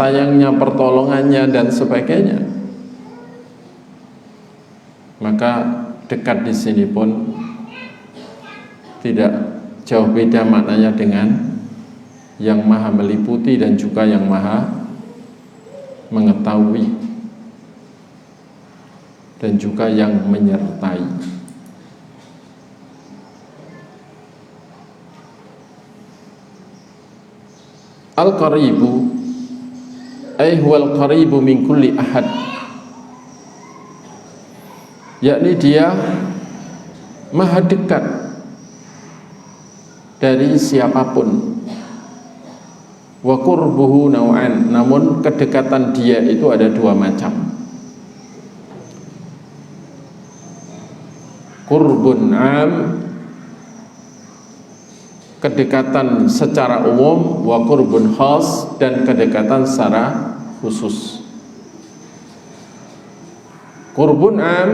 sayangnya, pertolongannya, dan sebagainya. Maka dekat di sini pun tidak jauh beda maknanya dengan yang maha meliputi dan juga yang maha mengetahui dan juga yang menyertai. Al-Qaribu ay huwal qaribu min kulli ahad, yakni dia maha dekat dari siapapun. Wa qurbuhu naw'an, namun kedekatan dia itu ada dua macam. Qurbun am, kedekatan secara umum, wa qurbun khas, dan kedekatan secara khusus. Qurbun am,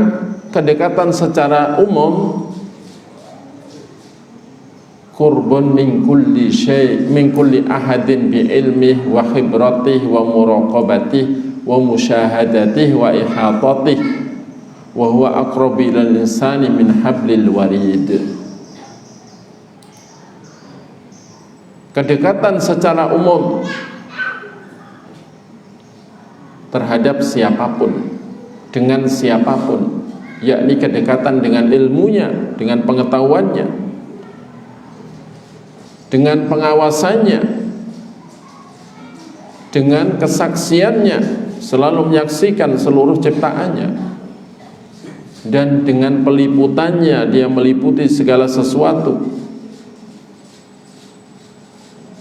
kedekatan secara umum, qurbun min kulli syai' min kulli ahadin bi ilmihi wa khibratihi wa muraqabatihi wa musyahadatihi wa ihatatihi wa huwa aqrabu ilal insani min hablil warid. Kedekatan secara umum terhadap siapapun, dengan siapapun, yakni kedekatan dengan ilmunya, dengan pengetahuannya, dengan pengawasannya, dengan kesaksiannya, selalu menyaksikan seluruh ciptaannya, dan dengan peliputannya, dia meliputi segala sesuatu.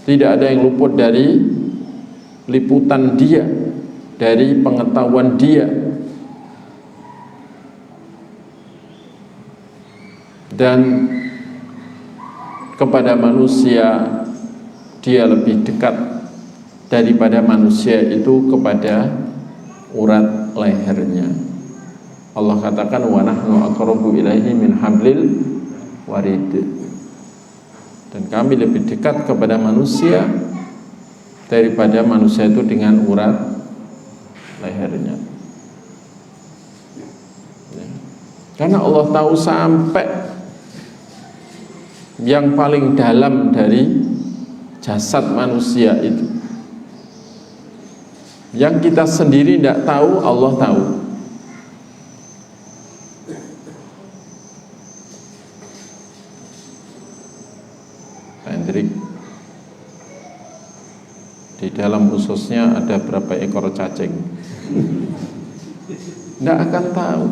Tidak ada yang luput dari liputan dia, dari pengetahuan dia. Dan kepada manusia dia lebih dekat daripada manusia itu kepada urat lehernya. Allah katakan wa nahnu aqrabu ilaihi min hablil warid, dan kami lebih dekat kepada manusia daripada manusia itu dengan urat lehernya. Karena Allah tahu sampai yang paling dalam dari jasad manusia itu, yang kita sendiri tidak tahu, Allah tahu. Hendrik, di dalam ususnya ada berapa ekor cacing? Tidak akan tahu.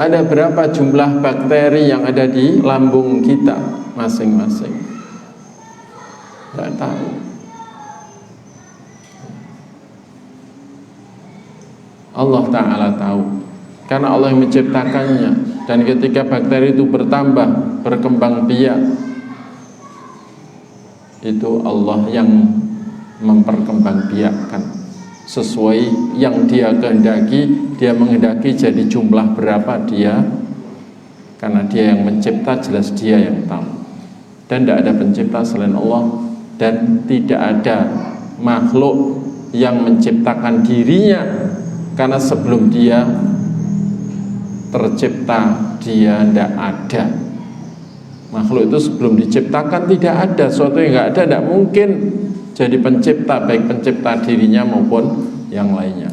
Ada berapa jumlah bakteri yang ada di lambung kita masing-masing? Tidak tahu. Allah Ta'ala tahu, karena Allah yang menciptakannya. Dan ketika bakteri itu bertambah, berkembang biak, itu Allah yang memperkembangbiakkan sesuai yang dia kehendaki. Dia menghendaki jadi jumlah berapa dia, karena dia yang mencipta, jelas dia yang tahu. Dan tidak ada pencipta selain Allah, dan tidak ada makhluk yang menciptakan dirinya, karena sebelum dia tercipta dia tidak ada. Makhluk itu sebelum diciptakan tidak ada, sesuatu yang tidak ada tidak mungkin jadi pencipta, baik pencipta dirinya maupun yang lainnya.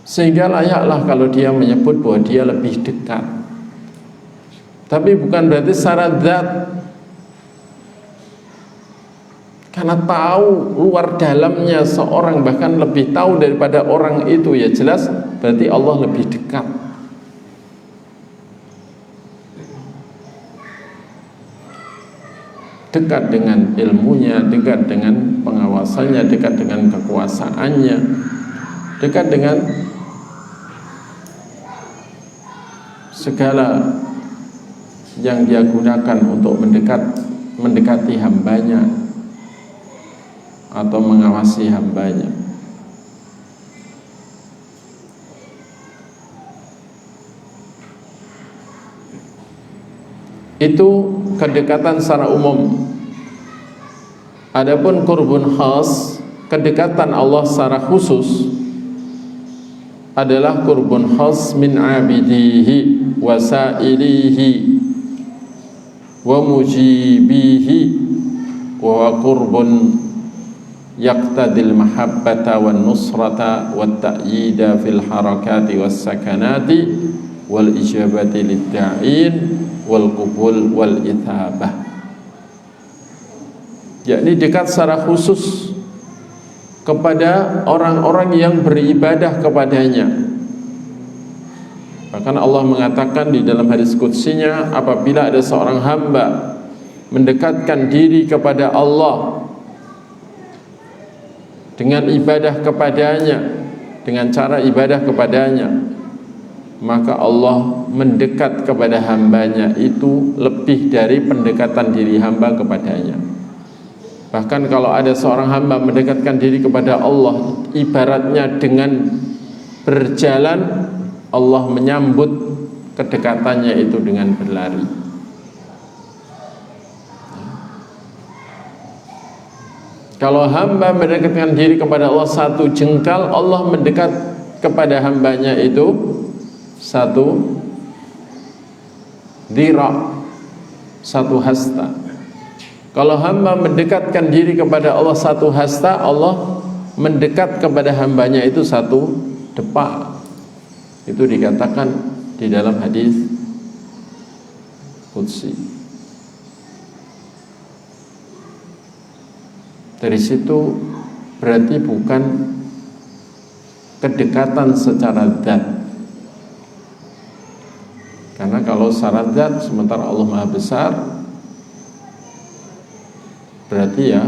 Sehingga layaklah kalau dia menyebut bahwa dia lebih dekat, tapi bukan berarti secara zat, karena tahu luar dalamnya seorang, bahkan lebih tahu daripada orang itu, ya jelas berarti Allah lebih dekat. Dekat dengan ilmunya, dekat dengan pengawasannya, dekat dengan kekuasaannya, dekat dengan segala yang dia gunakan untuk mendekati hambanya atau mengawasi hambanya. itu kedekatan secara umum. Adapun qurbun khas, kedekatan Allah secara khusus adalah qurbun khas min abidihi wa sa'ilihi wa mujibihi wa qurbun yaqtadil mahabbata wan nusrata wat ta'yida fil harakati was sakanati wal ijabati lid da'in wal qubul wal ithabah, yakni dekat secara khusus kepada orang-orang yang beribadah kepadanya. Bahkan Allah mengatakan di dalam hadis qudsinya, apabila ada seorang hamba mendekatkan diri kepada Allah dengan ibadah kepadanya, dengan cara ibadah kepadanya, maka Allah mendekat kepada hambanya itu lebih dari pendekatan diri hamba kepadanya. Bahkan kalau ada seorang hamba mendekatkan diri kepada Allah, ibaratnya dengan berjalan, Allah menyambut kedekatannya itu dengan berlari. Kalau hamba mendekatkan diri kepada Allah satu jengkal, Allah mendekat kepada hambanya itu satu dhira', satu hasta. Kalau hamba mendekatkan diri kepada Allah satu hasta, Allah mendekat kepada hambanya itu satu depa. Itu dikatakan di dalam hadis qudsi. Dari situ berarti bukan kedekatan secara zat. Karena kalau secara zat, sementara Allah Maha Besar, berarti ya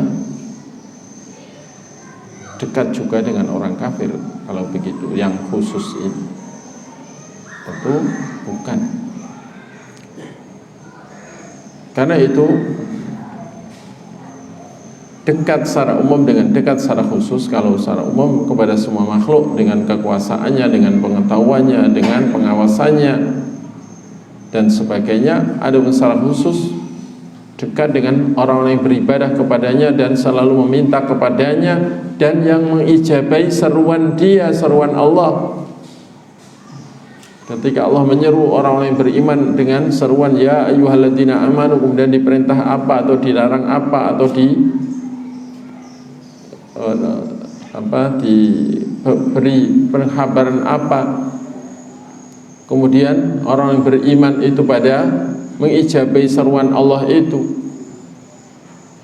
dekat juga dengan orang kafir. Kalau begitu, yang khusus ini tentu bukan. Karena itu dekat secara umum dengan dekat secara khusus. Kalau secara umum kepada semua makhluk dengan kekuasaannya, dengan pengetahuannya, dengan pengawasannya dan sebagainya. Ada secara khusus dekat dengan orang-orang yang beribadah kepadanya dan selalu meminta kepadanya, dan yang mengijabai seruan dia, seruan Allah. Ketika Allah menyeru orang-orang yang beriman dengan seruan ya ayyuhalladzina amanu, kemudian diperintah apa atau dilarang apa atau diberi pengkhabaran apa, kemudian orang yang beriman itu pada mengijabai seruan Allah itu,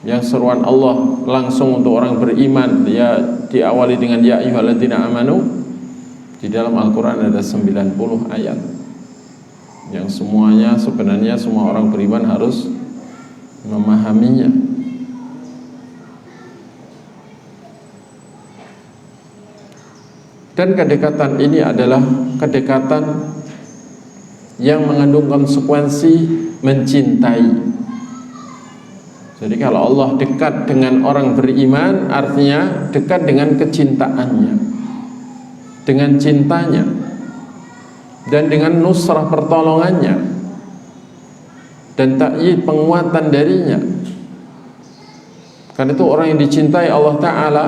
yang seruan Allah langsung untuk orang beriman, dia diawali dengan ya ayyuhalladzina amanu. Di dalam Al-Quran ada 90 ayat yang semuanya sebenarnya semua orang beriman harus memahaminya. Dan kedekatan ini adalah kedekatan yang mengandung konsekuensi mencintai. Jadi kalau Allah dekat dengan orang beriman, artinya dekat dengan kecintaannya, dengan cintanya, dan dengan nusrah pertolongannya, dan ta'yid penguatan darinya. Karena itu orang yang dicintai Allah Ta'ala,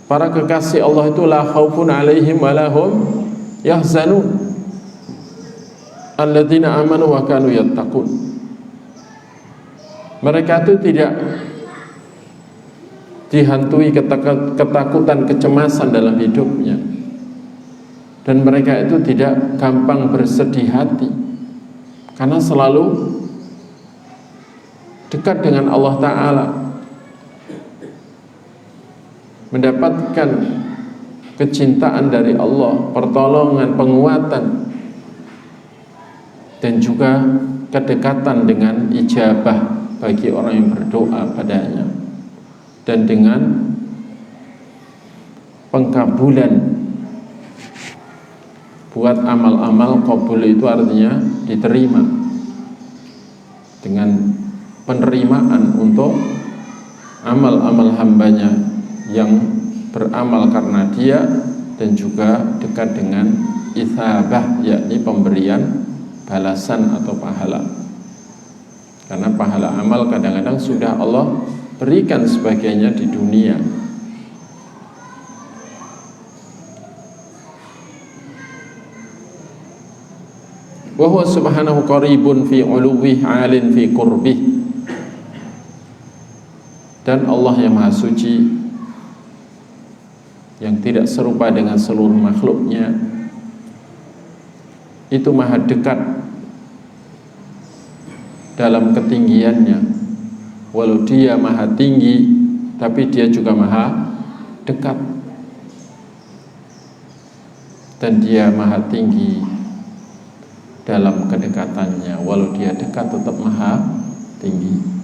para kekasih Allah itu la khaufun alaihim wa lahum yahzanun alladzina amanu wa kanu yattaqun. Mereka itu tidak dihantui ketakutan, kecemasan dalam hidupnya, dan mereka itu tidak gampang bersedih hati karena selalu dekat dengan Allah Ta'ala, mendapatkan kecintaan dari Allah, pertolongan, penguatan, dan juga kedekatan dengan ijabah bagi orang yang berdoa padanya, dan dengan pengkabulan buat amal-amal. Qabul itu artinya diterima, dengan penerimaan untuk amal-amal hambanya yang beramal karena dia, dan juga dekat dengan ithabah, yakni pemberian balasan atau pahala. Karena pahala amal kadang-kadang sudah Allah berikan sebagiannya di dunia. Wa huwa subhanahu qaribun fi uluwih 'alin fi qurbih. Dan Allah yang Maha Suci, yang tidak serupa dengan seluruh makhluknya, itu Maha dekat dalam ketinggiannya. Walau dia Maha tinggi, tapi dia juga Maha dekat. Dan dia Maha tinggi dalam kedekatannya. Walau dia dekat, tetap Maha tinggi.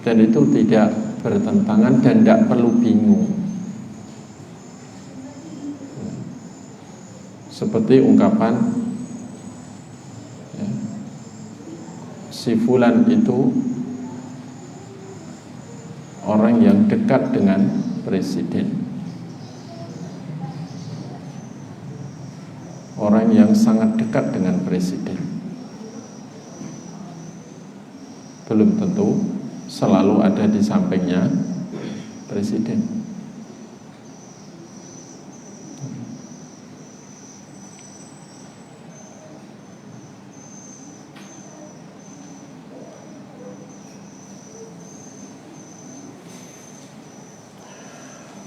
Dan itu tidak bertentangan dan tidak perlu bingung. Seperti ungkapan si fulan itu orang yang dekat dengan presiden, orang yang sangat dekat dengan presiden. Belum tentu selalu ada di sampingnya presiden.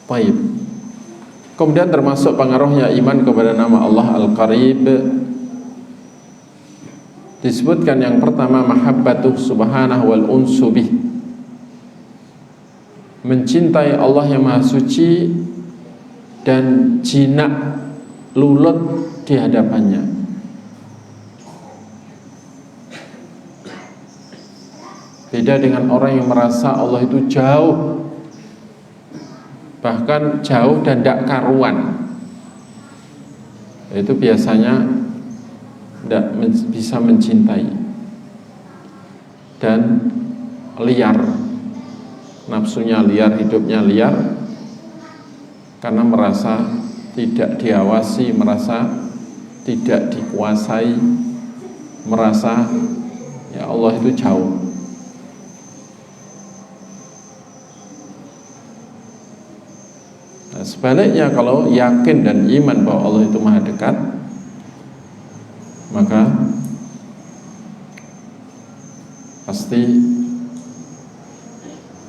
Baik. Kemudian termasuk pengaruhnya iman kepada nama Allah Al-Qarib, disebutkan yang pertama mahabbatuh subhanahu wal unsu bih, mencintai Allah yang Maha Suci dan jinak lulut di hadapannya. Beda dengan orang yang merasa Allah itu jauh, bahkan jauh dan tidak karuan. Itu biasanya tidak bisa mencintai dan liar, nafsunya liar, hidupnya liar, karena merasa tidak diawasi, merasa tidak dikuasai, merasa ya Allah itu jauh. Sebaliknya, kalau yakin dan iman bahwa Allah itu Maha dekat, maka pasti,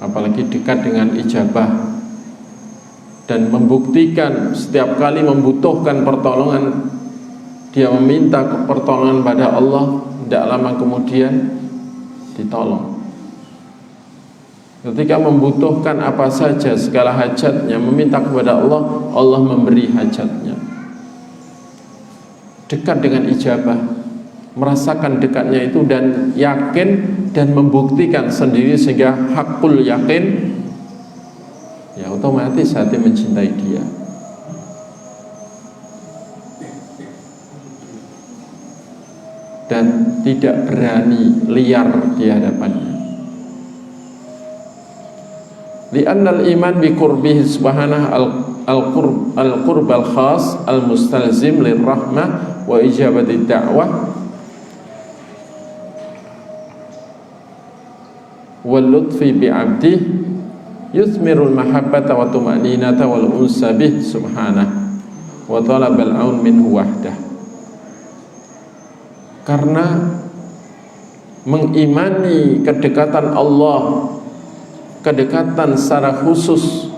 apalagi dekat dengan ijabah dan membuktikan setiap kali membutuhkan pertolongan, dia meminta pertolongan pada Allah, tidak lama kemudian ditolong. Ketika membutuhkan apa saja, segala hajatnya, meminta kepada Allah, Allah memberi hajatnya. Dekat dengan ijabah, merasakan dekatnya itu dan yakin dan membuktikan sendiri sehingga hakul yakin, ya otomatis hati mencintai dia. Dan tidak berani liar di hadapannya. Li'annal iman bi qurbihi subhanahu al-qurb al-khas al-mustalzim lirrahmah wa ijabati da'wah wal lutfi bi 'abdih yuthmirul mahabbata wa tuma'ninata wal unsa bih subhanahu wa talabal aun minhu wahdah. Karena mengimani kedekatan Allah, kedekatan secara khusus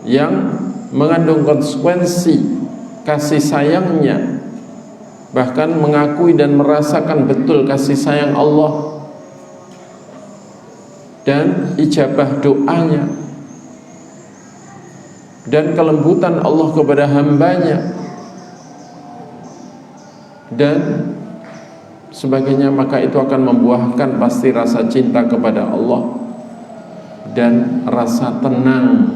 yang mengandung konsekuensi kasih sayangnya, bahkan mengakui dan merasakan betul kasih sayang Allah dan ijabah doanya dan kelembutan Allah kepada hambanya dan sebagainya, maka itu akan membuahkan pasti rasa cinta kepada Allah dan rasa tenang,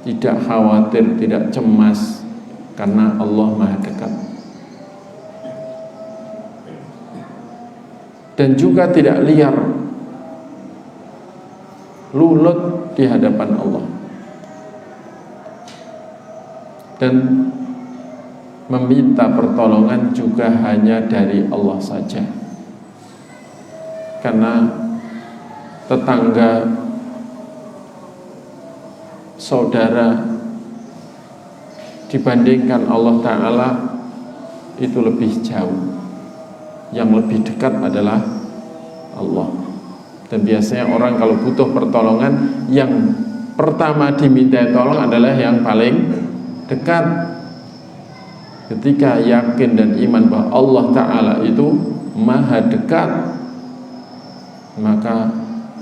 tidak khawatir, tidak cemas, karena Allah Maha dekat. Dan juga tidak liar, lulut di hadapan Allah. dan meminta pertolongan juga hanya dari Allah saja. Karena tetangga, saudara dibandingkan Allah Ta'ala itu lebih jauh. Yang lebih dekat adalah Allah. Dan biasanya orang kalau butuh pertolongan, yang pertama diminta tolong adalah yang paling dekat. Ketika yakin dan iman bahwa Allah Ta'ala itu maha dekat, maka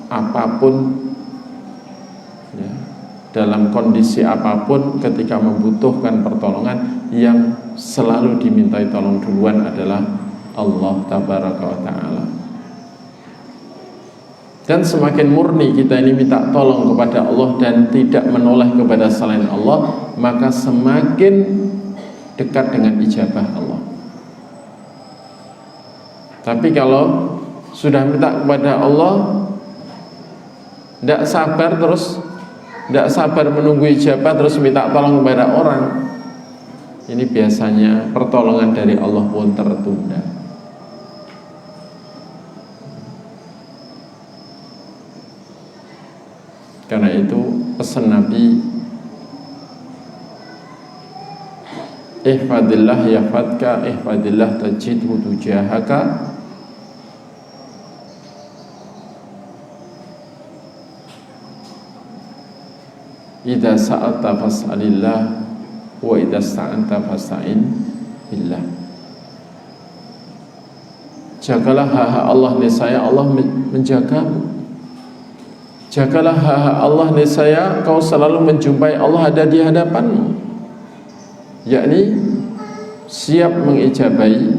apapun ya, dalam kondisi apapun, ketika membutuhkan pertolongan, yang selalu dimintai tolong duluan adalah Allah Tabaraka wa Ta'ala. Dan semakin murni kita ini minta tolong kepada Allah dan tidak menoleh kepada selain Allah, maka semakin dekat dengan ijabah Allah. Tapi kalau sudah minta kepada Allah, tidak sabar menunggu ijabah, terus minta tolong kepada orang, ini biasanya pertolongan dari Allah pun tertunda. Karena itu pesan Nabi, ihfadillah yahfadka, ihfadillah tajidhu tujahaka. Idza sa'alta fas'alillah wa idza sta'anta fasta'in billah. Jagalah hak Allah, niscaya Allah menjagamu. Jagalah hak Allah, niscaya kau selalu menjumpai Allah ada di hadapanmu. Yakni siap mengijabahi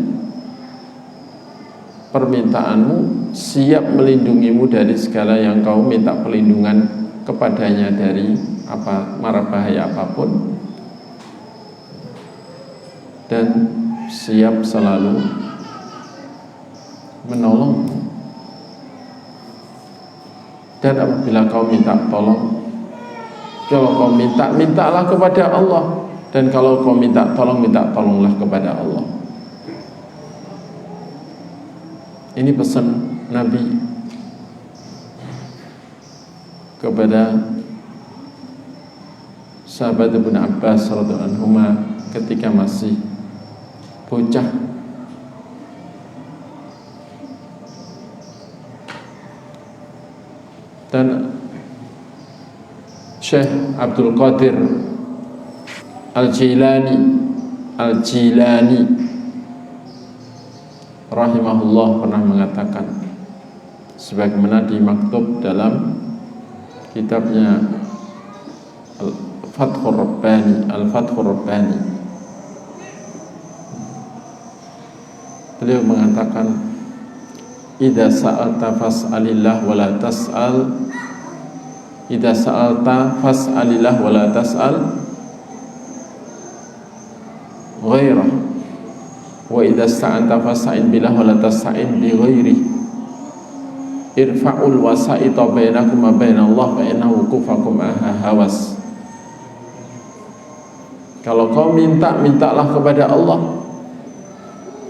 permintaanmu, siap melindungimu dari segala yang kau minta perlindungan kepadanya dari mara bahaya apapun, dan siap selalu menolongmu. Dan apabila kau minta tolong, kalau kau mintalah kepada Allah. Dan kalau kau minta tolonglah kepada Allah. Ini pesan Nabi kepada sahabat Ibnu Abbas radhiyallahu anhuma ketika masih bocah. Dan Syekh Abdul Qadir Al-Jilani rahimahullah pernah mengatakan, sebagaimana dimaktub dalam kitabnya Al-Fathur Rabbani, beliau mengatakan, idza sa'alta fas'alillah wa la tas'al, idza sa'alta fas'alillah wa la tas'al ghairah, wa idza sta'anta fasta'in billah wa la tasta'in bi ghairi, irfa'ul wasa'ita bainakum wa bainallah fa innahu kufakum hawas. Kalau kau mintalah kepada Allah,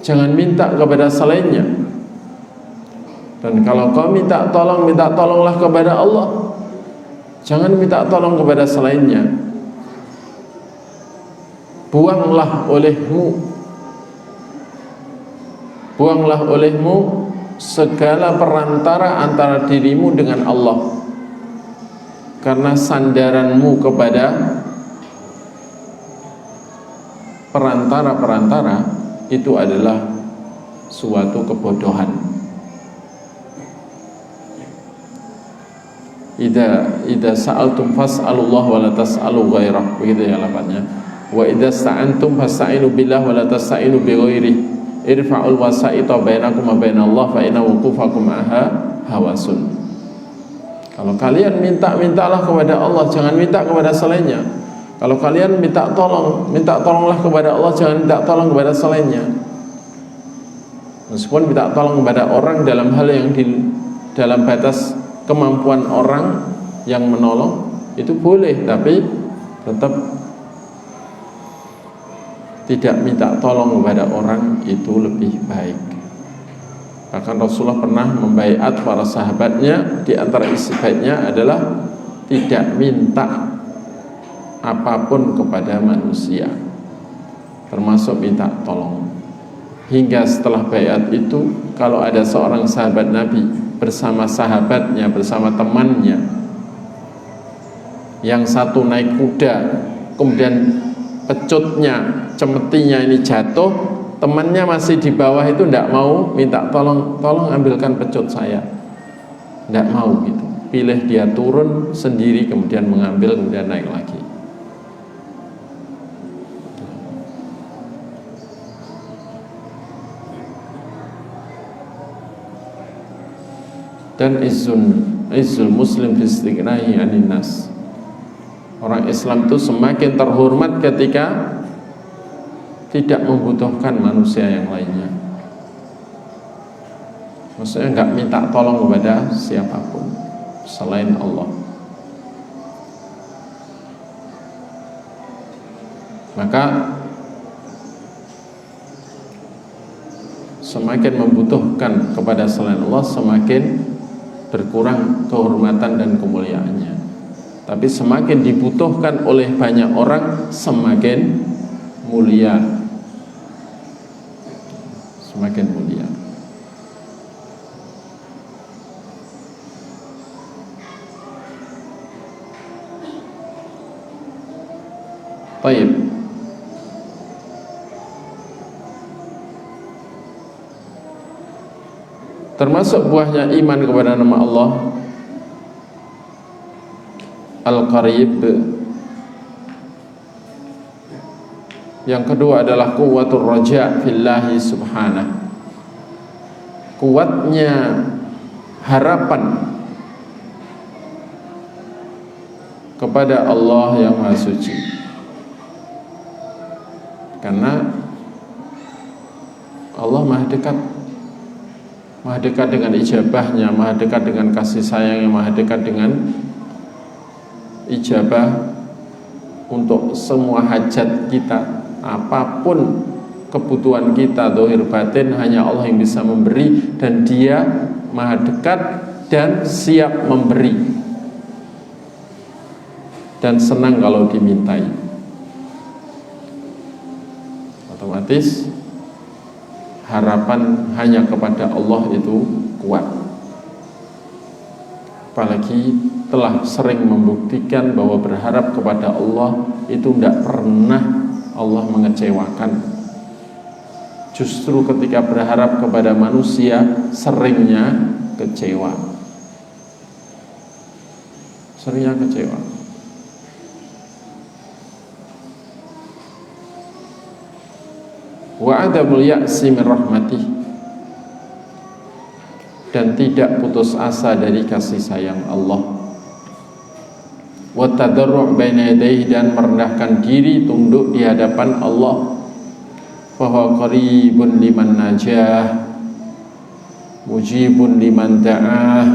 jangan minta kepada selainnya. Dan kalau kau minta tolonglah kepada Allah, jangan minta tolong kepada selainnya. Buanglah olehmu segala perantara antara dirimu dengan Allah, karena sandaranmu kepada perantara-perantara itu adalah suatu kebodohan. Idza sa'altum fas'alullah wa la tas'alu ghairah, begitu ya lafadznya. Wa idza sta'antum fasta'inu billah wa la tasta'inu bi ghairi, irfa'ul wasa'ita bainakum wa bainallah fa inna wuqufakum hawasun. Kalau kalian mintalah kepada Allah, jangan minta kepada selainnya. Kalau kalian minta tolonglah kepada Allah, jangan minta tolong kepada selainnya. Meskipun minta tolong kepada orang dalam hal yang dalam batas kemampuan orang yang menolong itu boleh, tapi tetap tidak minta tolong kepada orang itu lebih baik. Bahkan Rasulullah pernah membaiat para sahabatnya, di antara isi baiknya adalah tidak minta apapun kepada manusia, termasuk minta tolong. Hingga setelah baiat itu, kalau ada seorang sahabat Nabi bersama sahabatnya, bersama temannya, yang satu naik kuda, kemudian pecutnya, cemetinya ini jatuh, temannya masih di bawah itu tidak mau minta tolong ambilkan pecut saya, tidak mau gitu. Pilih dia turun sendiri, kemudian mengambil, kemudian naik lagi. Dan izzul muslim fi istighnahi 'anil nas. Orang Islam itu semakin terhormat ketika tidak membutuhkan manusia yang lainnya. Maksudnya nggak minta tolong kepada siapapun selain Allah. Maka semakin membutuhkan kepada selain Allah, semakin berkurang kehormatan dan kemuliaannya. Tapi semakin dibutuhkan oleh banyak orang, semakin mulia, semakin mulia. Baik. Termasuk buahnya iman kepada nama Allah Al-Qarib. Yang kedua adalah quwwatur raja' fillahi subhanahu. Kuatnya harapan kepada Allah yang Maha Suci. Karena Allah Maha dekat dengan ijabahnya, Maha dekat dengan kasih sayangnya, Maha dekat dengan ijabah untuk semua hajat kita. Apapun kebutuhan kita, zahir batin, hanya Allah yang bisa memberi, dan Dia Maha dekat dan siap memberi, dan senang kalau dimintai. Otomatis harapan hanya kepada Allah itu kuat. Apalagi telah sering membuktikan bahwa berharap kepada Allah itu tidak pernah Allah mengecewakan. Justru ketika berharap kepada manusia seringnya kecewa. Seringnya kecewa. Wa adamul ya'si min rahmatih, dan tidak putus asa dari kasih sayang Allah. Wa tadarru' baina yadayhi, dan merendahkan diri tunduk di hadapan Allah. Fa huwa qaribun liman najah, mujibun liman da'ah.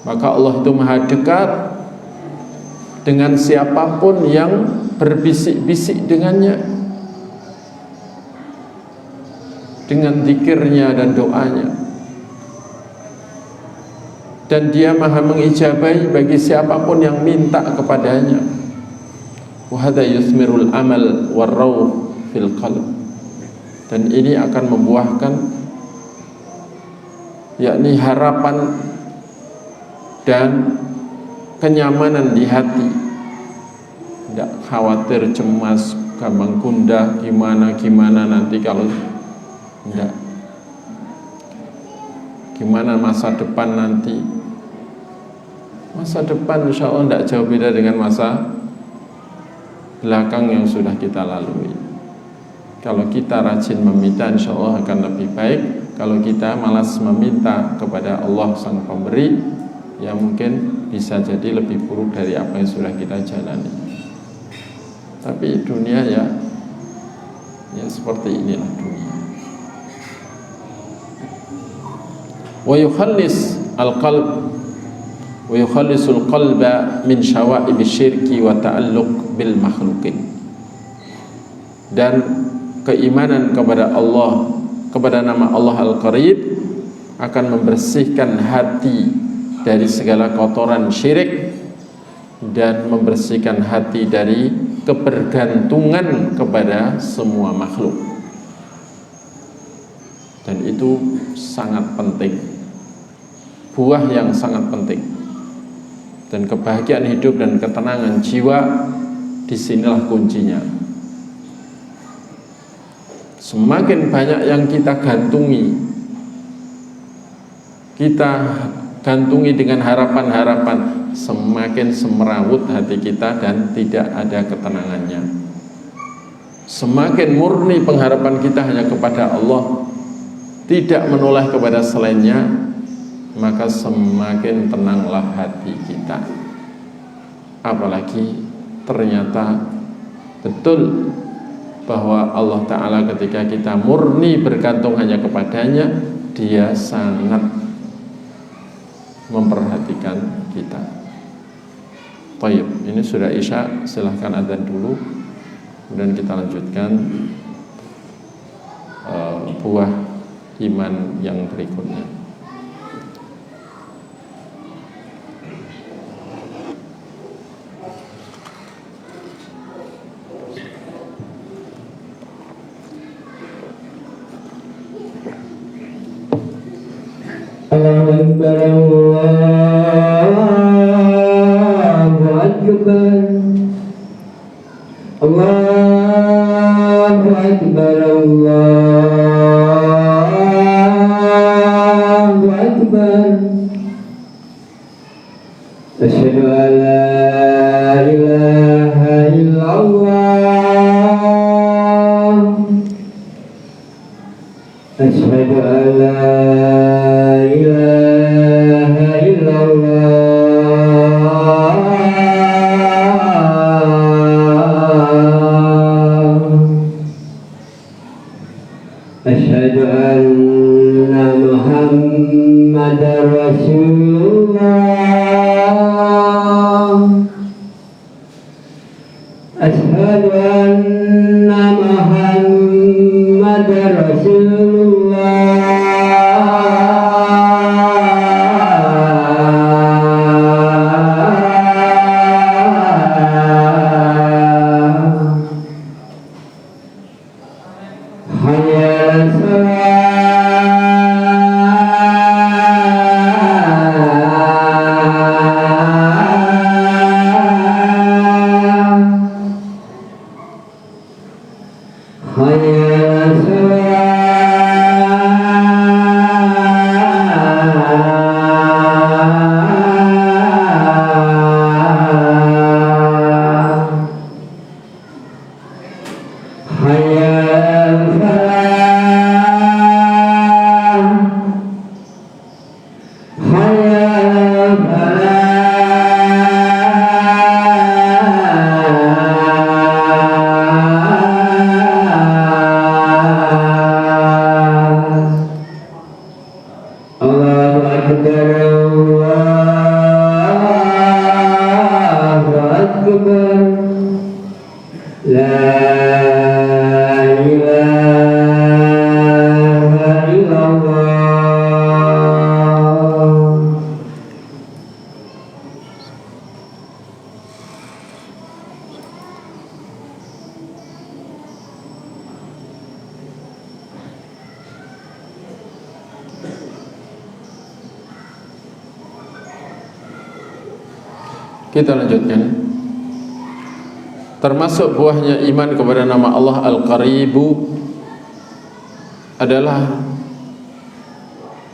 Maka Allah itu Maha dekat dengan siapapun yang berbisik-bisik dengannya, dengan zikirnya dan doanya. Dan Dia Maha mengijabahi bagi siapapun yang minta kepadanya. Wa hadza yusmirul amal warrauh fil qalb, dan ini akan membuahkan yakni harapan dan kenyamanan di hati. Tidak khawatir, cemas, gampang gundah, gimana nanti kalau enggak, gimana masa depan nanti. Masa depan insya Allah tidak jauh beda dengan masa belakang yang sudah kita lalui. Kalau kita rajin meminta, insya Allah akan lebih baik. Kalau kita malas meminta kepada Allah Sang Pemberi, ya mungkin bisa jadi lebih buruk dari apa yang sudah kita jalani. Tapi dunia ya seperti inilah dunia. Wa yukhallis al-qalb wa yukhallisul qalba min syawa'ib syirki wa ta'alluq bil makhluqin. Dan keimanan kepada Allah, kepada nama Allah Al-Qarib, akan membersihkan hati dari segala kotoran syirik dan membersihkan hati dari kebergantungan kepada semua makhluk. Dan itu sangat penting, buah yang sangat penting. Dan kebahagiaan hidup dan ketenangan jiwa, disinilah kuncinya. Semakin banyak yang kita gantungi dengan harapan-harapan, semakin semerawut hati kita dan tidak ada ketenangannya. Semakin murni pengharapan kita hanya kepada Allah, tidak menoleh kepada selainnya, maka semakin tenanglah hati kita. Apalagi ternyata betul bahwa Allah Ta'ala ketika kita murni bergantung hanya kepadanya, Dia sangat memperhatikan kita. Baik, ini sudah Isya, silahkan adzan dulu, kemudian kita lanjutkan buah iman yang berikutnya. Allahu Akbar, Allahu Akbar, Allahu Akbar, Allahu Akbar. Asyhadu an la ilaha illallah, asyhadu an la ilaha illallah, asyhadu anna Muhammadar Rasulullah, asyhadu anna Muhammadar Rasulullah. Kita lanjutkan. Termasuk buahnya iman kepada nama Allah Al-Qaribu adalah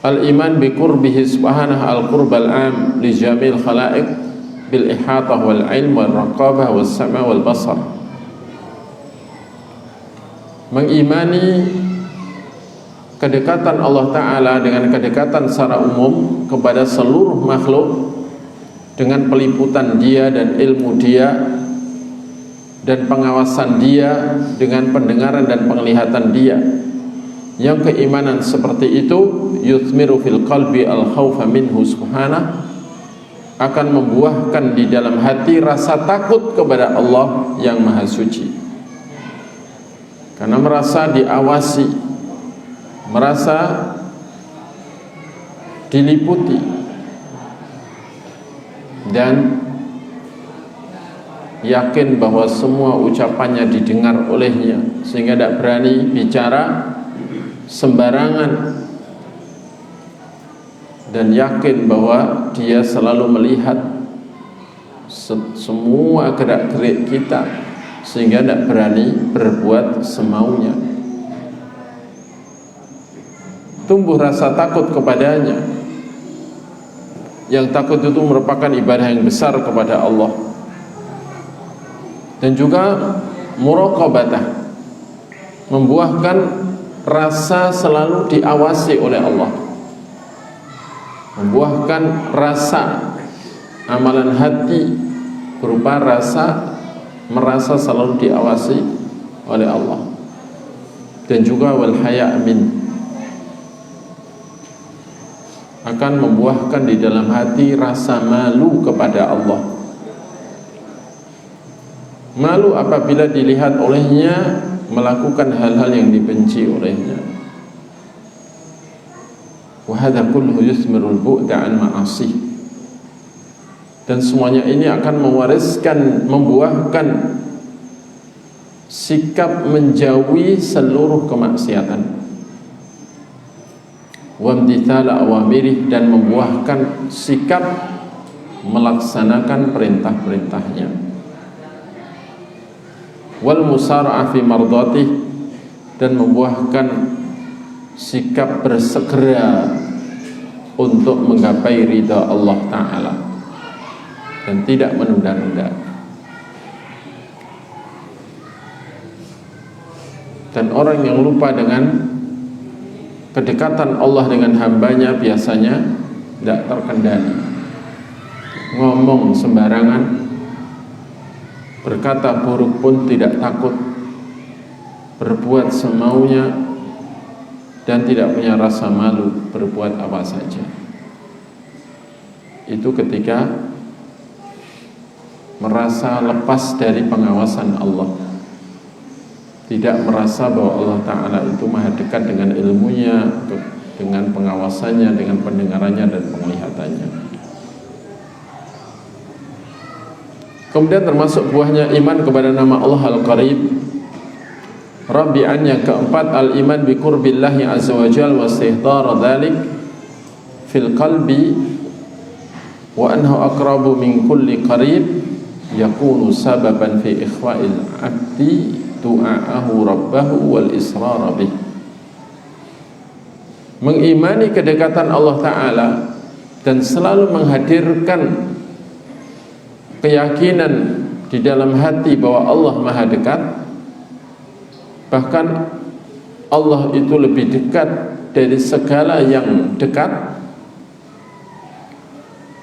al-iman bi qurbihi subhanahu al-qurbal am li jamil khalaiq bil ihatah wal ilm wal raqabah was sama' wal basar. Mengimani kedekatan Allah Ta'ala dengan kedekatan secara umum kepada seluruh makhluk, dengan peliputan Dia dan ilmu Dia dan pengawasan Dia, dengan pendengaran dan penglihatan Dia. Yang keimanan seperti itu yuthmiru fil qalbi al-khawfa minhu subhanahu, akan membuahkan di dalam hati rasa takut kepada Allah yang Maha Suci. karena merasa diawasi, merasa diliputi, dan yakin bahwa semua ucapannya didengar olehnya, sehingga tidak berani bicara sembarangan, dan yakin bahwa dia selalu melihat semua gerak-gerik kita, sehingga tidak berani berbuat semaunya. Tumbuh rasa takut kepadanya. Yang takut itu merupakan ibadah yang besar kepada Allah. Dan juga muraqabatah, membuahkan rasa selalu diawasi oleh Allah, membuahkan rasa amalan hati berupa rasa merasa selalu diawasi oleh Allah. Dan juga wal haya' min, akan membuahkan di dalam hati rasa malu kepada Allah. Malu apabila dilihat olehnya melakukan hal-hal yang dibenci olehnya. Wa hadza kulluhu yusmirul bu'da an ma'asih. Dan semuanya ini akan mewariskan, membuahkan sikap menjauhi seluruh kemaksiatan. Wamtithala awamirih, dan membuahkan sikap melaksanakan perintah-perintahnya. Wal musara'ah fi mardatih, dan membuahkan sikap bersegera untuk menggapai ridha Allah Ta'ala dan tidak menunda-nunda. Dan orang yang lupa dengan kedekatan Allah dengan hambanya biasanya tidak terkendali, ngomong sembarangan, berkata buruk pun tidak takut, berbuat semaunya, dan tidak punya rasa malu berbuat apa saja. Itu ketika merasa lepas dari pengawasan Allah, tidak merasa bahwa Allah Ta'ala itu maha dekat dengan ilmunya, dengan pengawasannya, dengan pendengarannya dan penglihatannya. Kemudian termasuk buahnya iman kepada nama Allah Al-Qarib, Rabi'an, yang keempat, al-iman bi qurbillahi azza wa jalla wa istihdara dzalik fil qalbi wa annahu aqrabu min kulli qarib yakunu sababan fi ikhwa'il 'abdi du'aahu rabbahu wal israr bih. Mengimani kedekatan Allah Ta'ala dan selalu menghadirkan keyakinan di dalam hati bahwa Allah maha dekat, bahkan Allah itu lebih dekat dari segala yang dekat,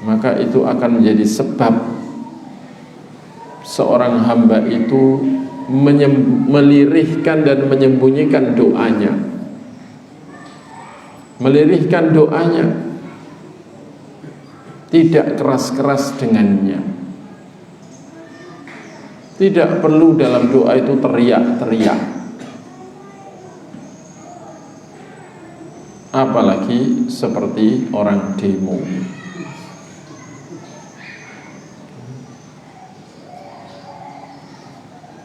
maka itu akan menjadi sebab seorang hamba itu melirihkan dan menyembunyikan doanya, melirihkan doanya, tidak keras-keras dengannya. Tidak perlu dalam doa itu teriak-teriak, apalagi seperti orang demo.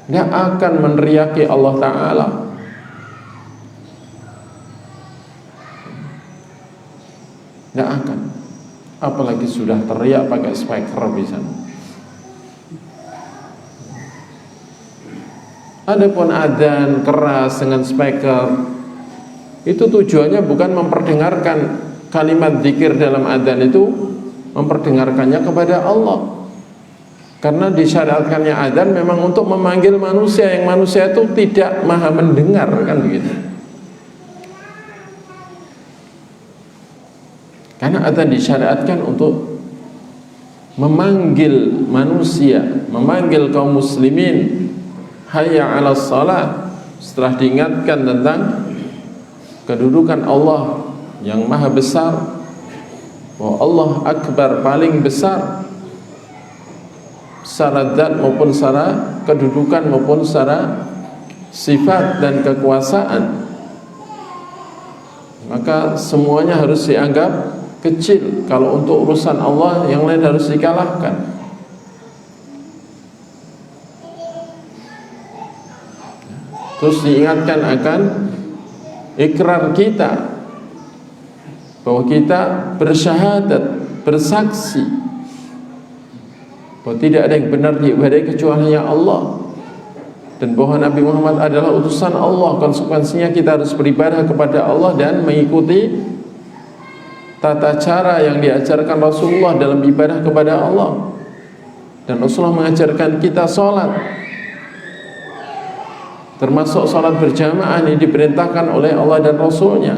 Tidak akan meneriaki Allah Ta'ala. Tidak akan. Apalagi sudah teriak pakai speaker bisa. Adapun adzan keras dengan speaker, itu tujuannya bukan memperdengarkan kalimat zikir dalam adzan itu, memperdengarkannya kepada Allah. Karena disyariatkannya adzan memang untuk memanggil manusia, yang manusia itu tidak maha mendengar, kan begitu. Karena adzan disyariatkan untuk memanggil manusia, memanggil kaum muslimin, hayya 'alas shalah, setelah diingatkan tentang kedudukan Allah yang maha besar, bahwa Allah akbar, paling besar secara zat maupun secara kedudukan maupun secara sifat dan kekuasaan, maka semuanya harus dianggap kecil. Kalau untuk urusan Allah, yang lain harus dikalahkan. Terus diingatkan akan ikrar kita bahwa kita bersyahadat, bersaksi bahwa tidak ada yang benar diibadahi kecuali hanya Allah, dan bahwa Nabi Muhammad adalah utusan Allah. Konsekuensinya kita harus beribadah kepada Allah dan mengikuti tata cara yang diajarkan Rasulullah dalam ibadah kepada Allah. Dan Rasulullah mengajarkan kita sholat, termasuk sholat berjamaah ini diperintahkan oleh Allah dan Rasulnya.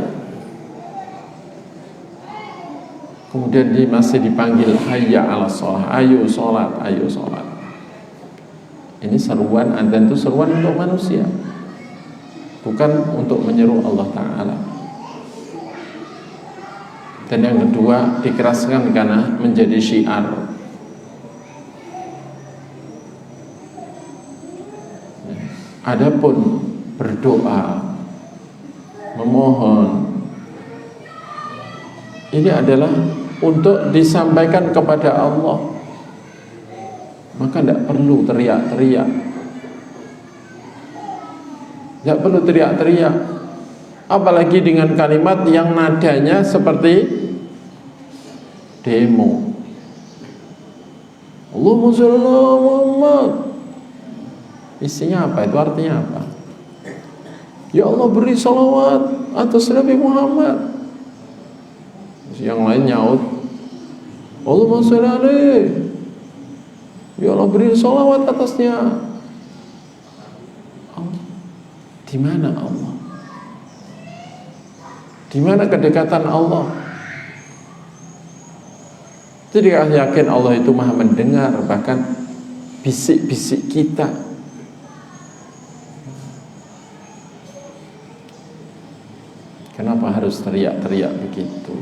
Kemudian dia masih dipanggil hayya ala sholat, ayo sholat, ayo sholat. Ini seruan adzan itu seruan untuk manusia, bukan untuk menyeru Allah Ta'ala. Dan yang kedua, dikeraskan karena menjadi syiar. Adapun berdoa, memohon, ini adalah untuk disampaikan kepada Allah, maka tidak perlu teriak-teriak. Tidak perlu teriak-teriak, apalagi dengan kalimat yang nadanya seperti demo. Allahumma sholli ala Muhammad. Isinya apa? Itu artinya apa? Ya Allah, beri salawat atas Nabi Muhammad. Yang lain nyaut, Allahumma sholli alaihi. Ya Allah, beri salawat atasnya. Di mana Allah? Di mana kedekatan Allah? Tidak yakin Allah itu maha mendengar bahkan bisik-bisik kita. Kenapa harus teriak-teriak begitu?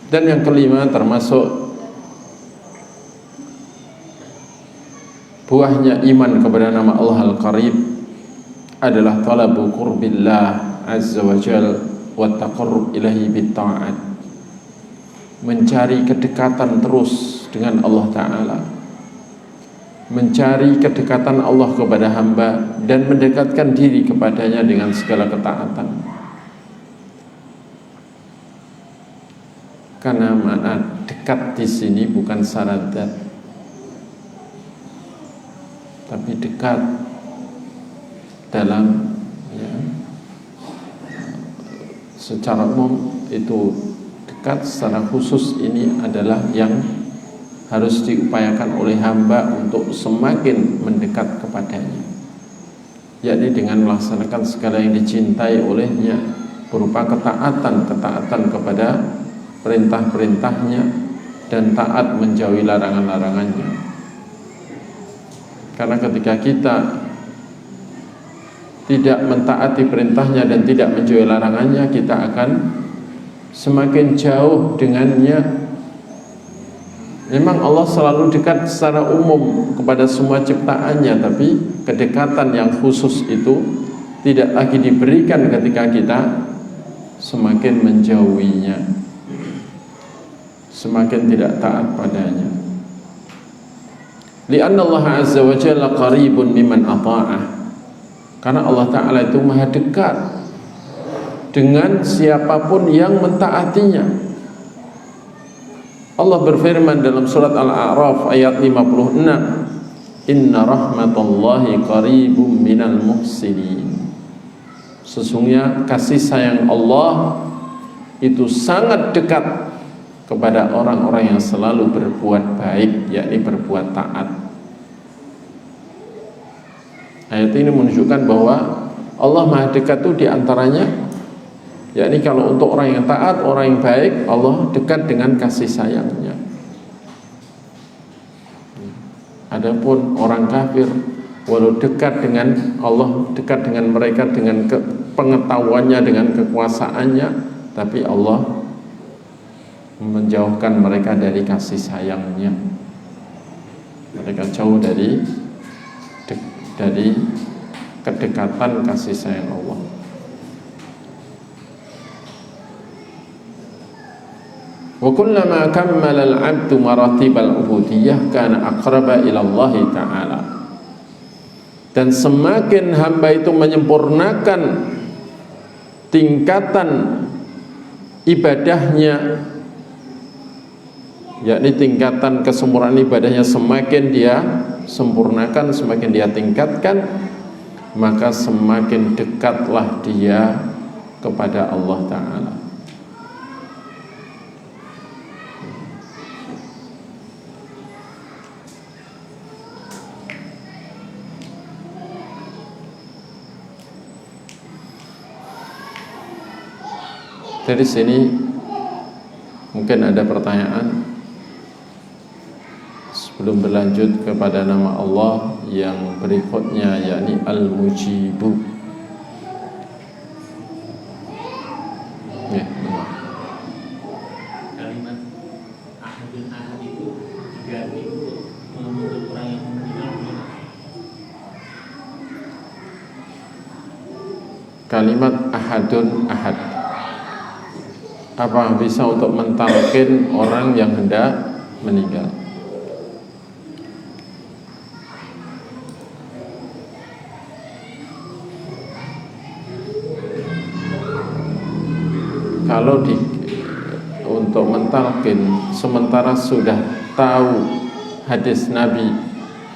Dan yang kelima, termasuk buahnya iman kepada nama Allah Al-Qarib adalah talabu qurbillah azza wa jal wa taqarrub ilahi bitta'at, mencari kedekatan terus dengan Allah Ta'ala, mencari kedekatan Allah kepada hamba dan mendekatkan diri kepadanya dengan segala ketaatan. Karena makna dekat di sini bukan syarat zat, tapi dekat dalam secara umum. Itu dekat secara khusus ini adalah yang harus diupayakan oleh hamba untuk semakin mendekat kepadanya, yakni dengan melaksanakan segala yang dicintai olehnya berupa ketaatan kepada perintah-perintahnya dan taat menjauhi larangan-larangannya. Karena ketika kita tidak mentaati perintahnya dan tidak menjauhi larangannya, kita akan semakin jauh dengannya. Memang Allah selalu dekat secara umum kepada semua ciptaannya, tapi kedekatan yang khusus itu tidak lagi diberikan ketika kita semakin menjauhinya, semakin tidak taat padanya. Lianna Allah azza wa jalla qaribun mimman ata'ah, karena Allah Ta'ala itu maha dekat dengan siapapun yang mentaatinya. Allah berfirman dalam surat Al-A'raf ayat 56, Inna rahmatallahi qaribum minal muhsinin. Sesungguhnya kasih sayang Allah itu sangat dekat kepada orang-orang yang selalu berbuat baik, yakni berbuat taat. Ayat ini menunjukkan bahwa Allah maha dekat itu diantaranya, yakni kalau untuk orang yang taat, orang yang baik, Allah dekat dengan kasih sayangnya. Adapun orang kafir, walau dekat dengan Allah, dekat dengan mereka dengan pengetahuannya, dengan kekuasaannya, tapi Allah menjauhkan mereka dari kasih sayangnya. Mereka jauh dari kedekatan kasih sayang Allah. Wa kullama kammala al-'abdu maratibal ubudiyyah kana aqraba ila Allah ta'ala. Dan semakin hamba itu menyempurnakan tingkatan ibadahnya, yakni tingkatan kesempurnaan ibadahnya, semakin dia sempurnakan, semakin dia tingkatkan, maka semakin dekatlah dia kepada Allah Ta'ala. Dari sini mungkin ada pertanyaan sebelum berlanjut kepada nama Allah yang berikutnya, yakni Al-Mujibu. Ya, kalimat ahadun ahad itu diganti untuk orang yang meninggal. Kalimat ahadun ahad, apa bisa untuk mentalkin orang yang hendak meninggal? Kalau untuk mentalkin, sementara sudah tahu hadis Nabi,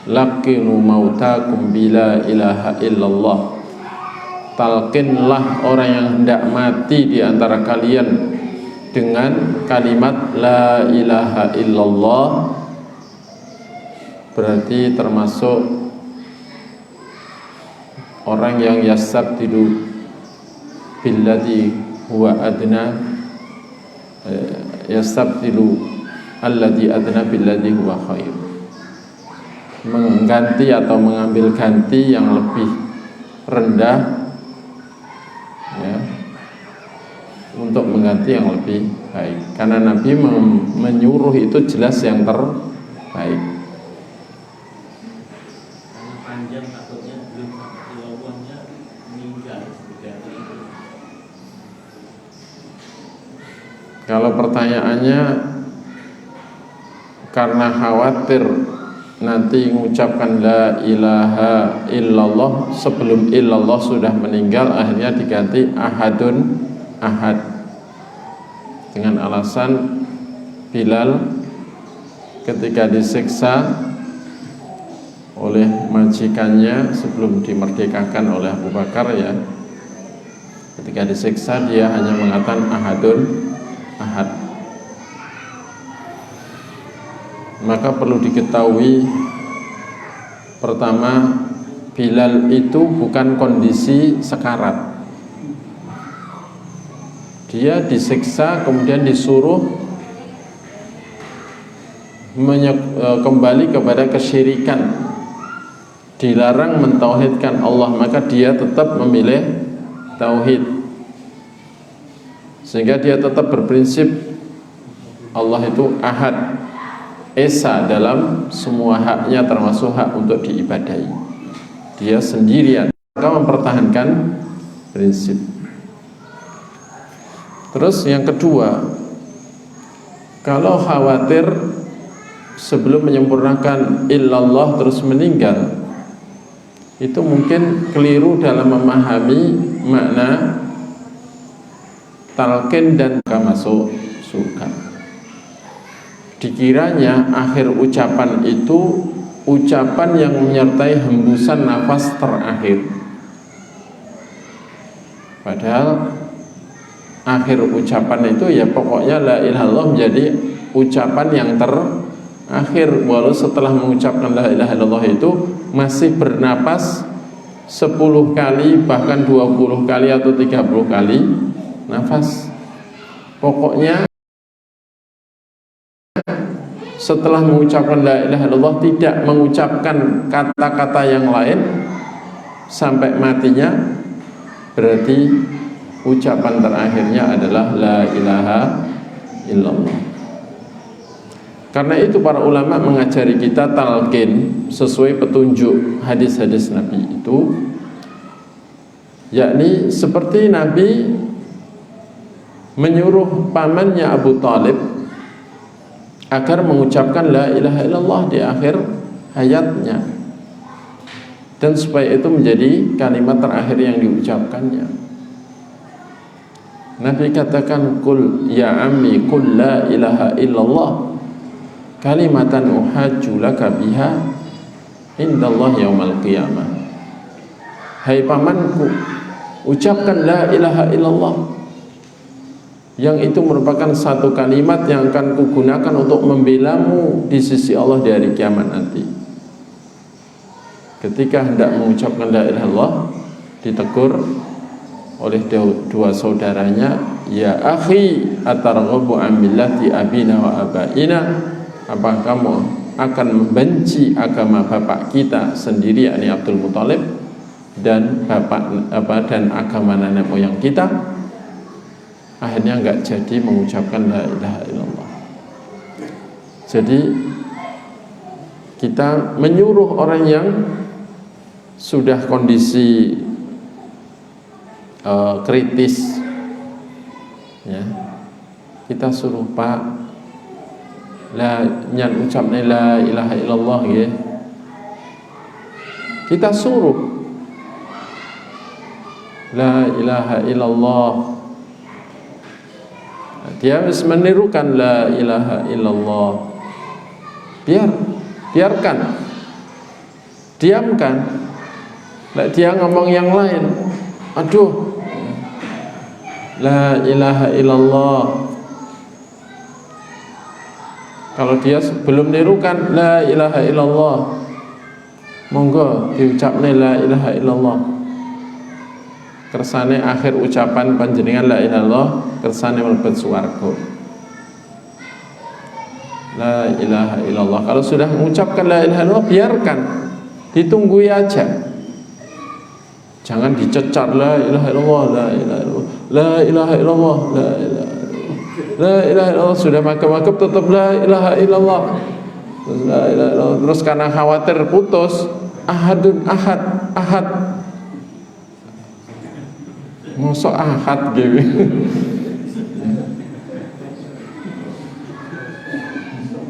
laqinu mautakum bila ilaha illallah, talkinlah orang yang hendak mati di antara kalian dengan kalimat la ilaha illallah, berarti termasuk orang yang yastabdilu billadzi huwa adna, yastabdilu alladzi adna billadzi huwa khair, mengganti atau mengambil ganti yang lebih rendah, ya, untuk mengganti yang lebih baik. Karena Nabi menyuruh itu jelas yang terbaik. Karena panjang takutnya belum sampai ilmunya meninggal diganti. Kalau pertanyaannya karena khawatir nanti mengucapkan la ilaha illallah sebelum illallah sudah meninggal, akhirnya diganti ahadun ahad dengan alasan Bilal ketika disiksa oleh majikannya sebelum dimerdekakan oleh Abu Bakar, ya, ketika disiksa dia hanya mengatakan ahadun ahad. Maka perlu diketahui, pertama, Bilal itu bukan kondisi sekarat. Dia disiksa kemudian disuruh kembali kepada kesyirikan, dilarang mentauhidkan Allah, maka dia tetap memilih tauhid, sehingga dia tetap berprinsip Allah itu ahad, esa dalam semua haknya, termasuk hak untuk diibadahi. Dia sendirian, maka mempertahankan prinsip. Terus yang kedua, kalau khawatir sebelum menyempurnakan illallah terus meninggal, itu mungkin keliru dalam memahami makna talqin dan masuk surga. Dikiranya akhir ucapan itu ucapan yang menyertai hembusan nafas terakhir, padahal akhir ucapan itu ya pokoknya la ilaha illallah menjadi ucapan yang terakhir. Walau setelah mengucapkan la ilaha illallah itu masih bernapas 10 kali, bahkan 20 kali atau 30 kali nafas. Pokoknya setelah mengucapkan la ilaha illallah tidak mengucapkan kata-kata yang lain sampai matinya, berarti ucapan terakhirnya adalah la ilaha illallah. Karena itu para ulama mengajari kita talqin sesuai petunjuk hadis-hadis Nabi itu, yakni seperti Nabi menyuruh pamannya Abu Talib agar mengucapkan la ilaha illallah di akhir hayatnya, dan supaya itu menjadi kalimat terakhir yang diucapkannya. Nabi katakan, "Qul ya ammi qul la ilaha illallah kalimatan uhajju laka biha indallah yaumal qiyamah." Hai pamanku, ucapkan la ilaha illallah, yang itu merupakan satu kalimat yang akan kugunakan untuk membelamu di sisi Allah di hari kiamat nanti. Ketika hendak mengucapkan la ilaha illallah, ditegur oleh dua saudaranya, "Ya akhi, atarghabu an millati abina wa abaina?" Apa kamu akan membenci agama bapak kita sendiri, yakni Abdul Muthalib, dan dan agama nenek moyang kita? Akhirnya enggak jadi mengucapkan la ilaha illallah. Jadi kita menyuruh orang yang sudah kondisi kritis, ya, kita suruh, "Pak, nyan ucapnya la ilaha illallah," ya. Kita suruh la ilaha illallah, dia harus menirukan la ilaha illallah. Biarkan, diamkan. Dia ngomong yang lain, "Aduh, la ilaha illallah." Kalau dia belum nirukan la ilaha illallah, monggo diucapne la ilaha illallah. Kersane akhir ucapan panjenengan la ilaha illallah, kersane mlebet swarga. La ilaha illallah. Kalau sudah mengucapkan la ilaha illallah, biarkan, ditunggui aja. Jangan dicecar la ilaha illallah, la ilaha illallah, la ilaha illallah, la ilaha illallah, la ilaha illallah. Sudah magap-magap tetap la ilaha illallah, la ilaha illallah. Terus karena khawatir putus, ahadun ahad, ahad. Mosok ahad gitu.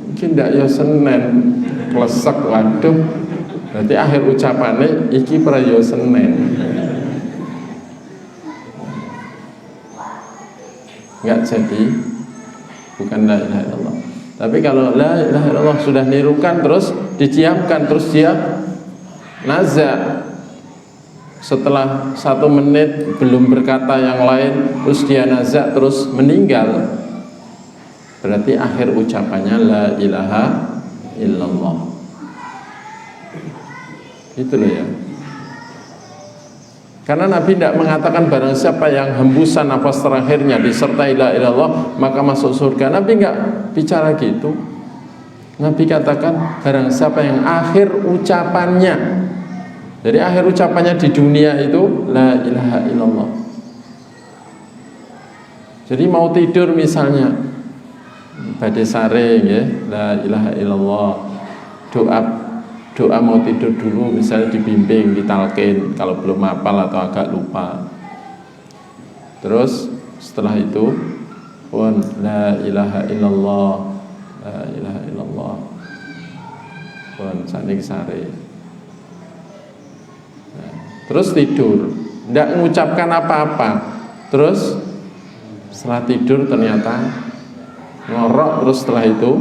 Mungkin ndak ya Senin klesek, waduh. Berarti akhir ucapannya iki pra ya Senin. Enggak jadi, bukan la ilaha illallah. Tapi kalau la ilaha illallah sudah nirukan terus didiamkan, terus dia nazak. Setelah 1 menit belum berkata yang lain, terus dia nazak, terus meninggal, berarti akhir ucapannya la ilaha illallah. Itu loh ya. Karena Nabi tidak mengatakan barang siapa yang hembusan nafas terakhirnya disertai la ilaha illallah maka masuk surga. Nabi enggak bicara gitu. Nabi katakan barang siapa yang akhir ucapannya, jadi akhir ucapannya di dunia itu la ilaha illallah. Jadi mau tidur misalnya badhe sare ya, la ilaha illallah. Doa mau tidur dulu misalnya dibimbing, ditalqin kalau belum hafal atau agak lupa. Terus setelah itu pun la ilaha illallah, la ilaha illallah. Pun saning sare. Terus tidur, tidak mengucapkan apa-apa. Terus setelah tidur ternyata ngorok, terus setelah itu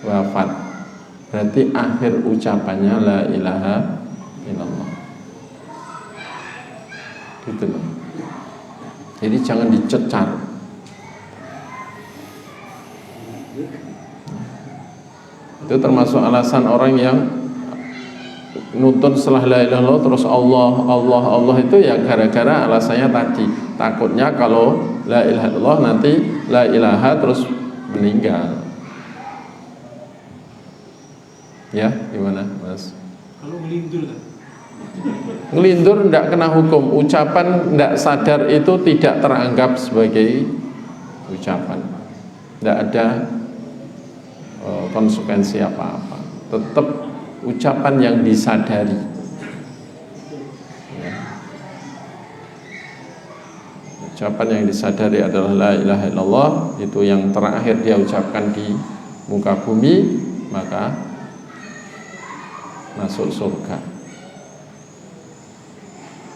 wafat. Berarti akhir ucapannya la ilaha illallah. Gitu loh. Jadi jangan dicecar. Itu termasuk alasan orang yang nuntut setelah la ilaha illallah terus Allah, Allah, Allah, itu ya gara-gara alasannya tadi. Takutnya kalau la ilaha illallah nanti la ilaha terus meninggal. Ya, gimana Mas? Kalau melindur kan? Ngelindur tidak kena hukum. Ucapan tidak sadar itu tidak teranggap sebagai ucapan. Tidak ada konsekuensi apa-apa. Tetap ucapan yang disadari. Ya. Ucapan yang disadari adalah la ilaha illallah. Itu yang terakhir dia ucapkan di muka bumi, maka masuk surga.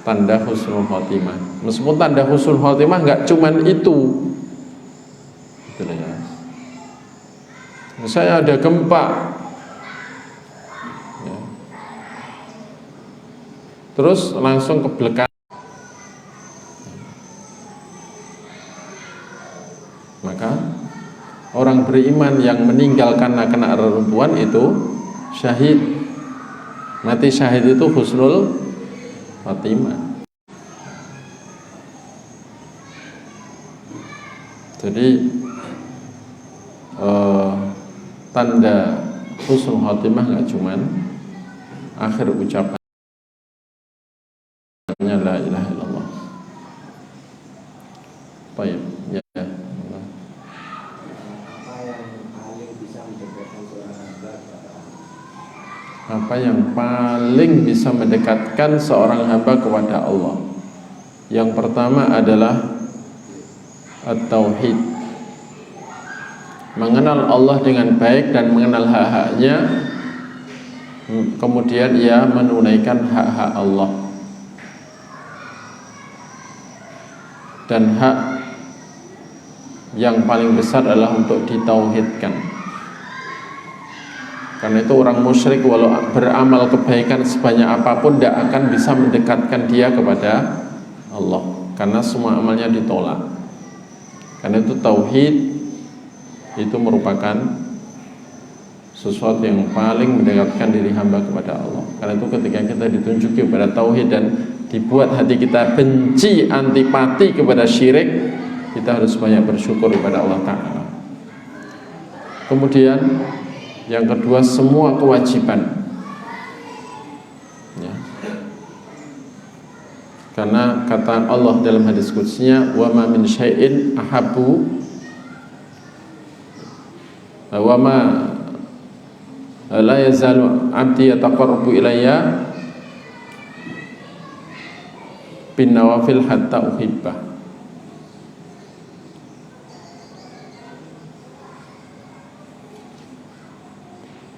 Tanda husnul khotimah. Meskipun tanda husnul khotimah nggak cuman itu. Gitu ya. Misalnya ada gempa, ya. Terus langsung kebelekan, maka orang beriman yang meninggal karena kena reruntuhan itu syahid. Mati syahid itu husnul khotimah. Jadi tanda husnul khotimah nggak cuman akhir ucapannya la ilaha illallah. Baik, ya. Apa yang paling bisa mendekatkan seorang hamba kepada Allah? Yang pertama adalah at-tauhid. Mengenal Allah dengan baik dan mengenal hak-haknya, kemudian ia menunaikan hak-hak Allah. Dan hak yang paling besar adalah untuk ditauhidkan. Karena itu orang musyrik walau beramal kebaikan sebanyak apapun tidak akan bisa mendekatkan dia kepada Allah, karena semua amalnya ditolak. Karena itu tauhid itu merupakan sesuatu yang paling mendekatkan diri hamba kepada Allah. Karena itu ketika kita ditunjuki kepada tauhid dan dibuat hati kita benci, antipati kepada syirik, kita harus banyak bersyukur kepada Allah Ta'ala. Kemudian yang kedua, semua kewajiban, ya. Karena kata Allah dalam hadis qudsnya, wa ma min syai'in ahabbu wa ma la yazalu 'abdi yataqarrabu ilayya bin nawafil hatta uhibbah.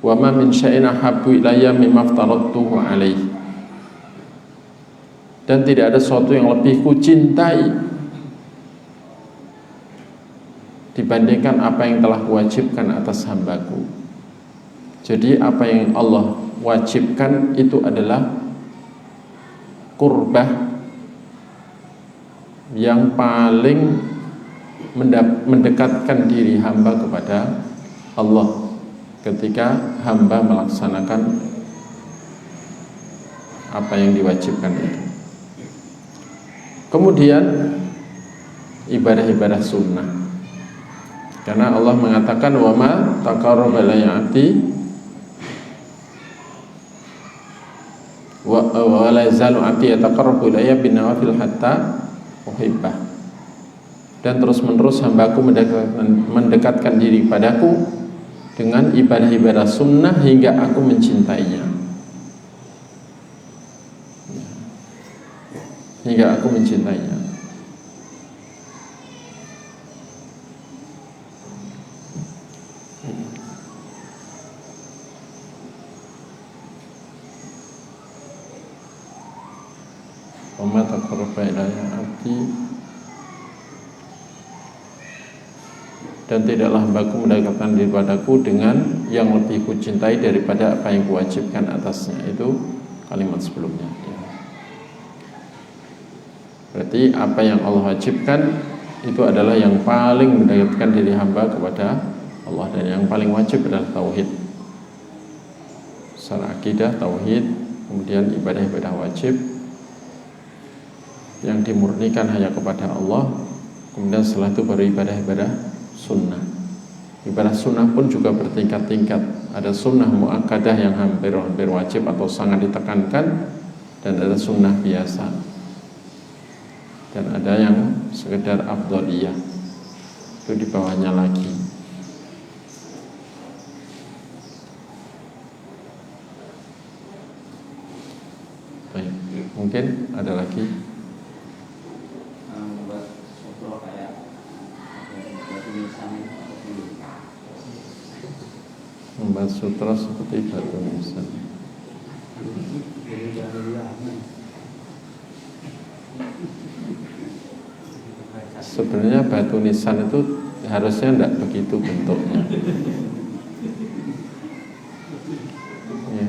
Wa ma min syai'in ahabbu ilayya mimma aftaradtuhu alaihi. Dan tidak ada sesuatu yang lebih kucintai dibandingkan apa yang telah kuwajibkan atas hambaku. Jadi apa yang Allah wajibkan itu adalah qurbah yang paling mendekatkan diri hamba kepada Allah ketika hamba melaksanakan apa yang diwajibkan itu. Kemudian ibadah-ibadah sunnah, karena Allah mengatakan wa ma taqarraba ilayya 'abdi wa la yazalu 'abdi yataqarrabu ilayya bin nawafil hatta uhibbah. Dan terus-menerus hambaku mendekatkan diri padaku dengan ibadah-ibadah sunnah hingga aku mencintainya, hingga aku mencintainya. Wa ma taqarraba ilayya 'abdi, dan tidaklah hambaku mendekatkan diri padaku dengan yang lebih kucintai daripada apa yang kuwajibkan atasnya. Itu kalimat sebelumnya, ya. Berarti apa yang Allah wajibkan itu adalah yang paling mendekatkan diri hamba kepada Allah, dan yang paling wajib adalah tauhid. Secara akidah tauhid, kemudian ibadah-ibadah wajib yang dimurnikan hanya kepada Allah, kemudian setelah itu baru ibadah-ibadah sunnah. Ibadah sunnah pun juga bertingkat-tingkat. Ada sunnah muakkadah yang hampir wajib atau sangat ditekankan, dan ada sunnah biasa, dan ada yang sekedar afdholiyah, itu di bawahnya lagi. Baik, mungkin ada lagi. Membuat sutra seperti batu nisan. Sebenarnya batu nisan itu harusnya tidak begitu bentuknya. Ya.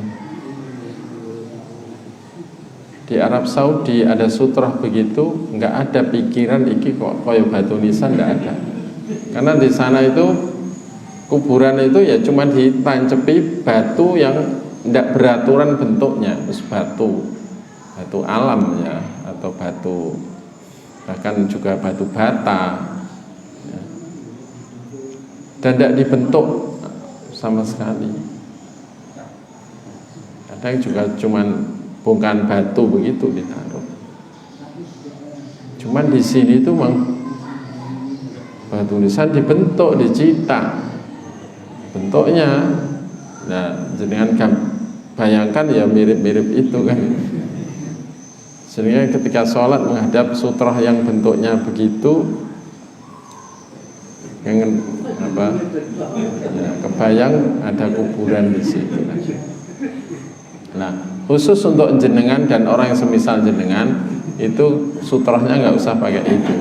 Di Arab Saudi ada sutra begitu, nggak ada pikiran iki kok koyo batu nisan, nggak ada. Karena di sana itu kuburan itu ya cuma ditancepi batu yang tidak beraturan bentuknya, terus batu alam ya, atau batu, bahkan juga batu bata ya. Dan tidak dibentuk sama sekali. Ada yang juga cuman bongkahan batu begitu ditaruh. Cuman di sini itu memang batu nisan dibentuk, dicipta bentuknya. Nah, jenengan bayangkan ya mirip-mirip itu kan. Sehingga ketika sholat menghadap sutrah yang bentuknya begitu, yang apa? Ya, kebayang ada kuburan di situ. Nah, khusus untuk jenengan dan orang yang semisal jenengan, itu sutrahnya nggak usah pakai itu.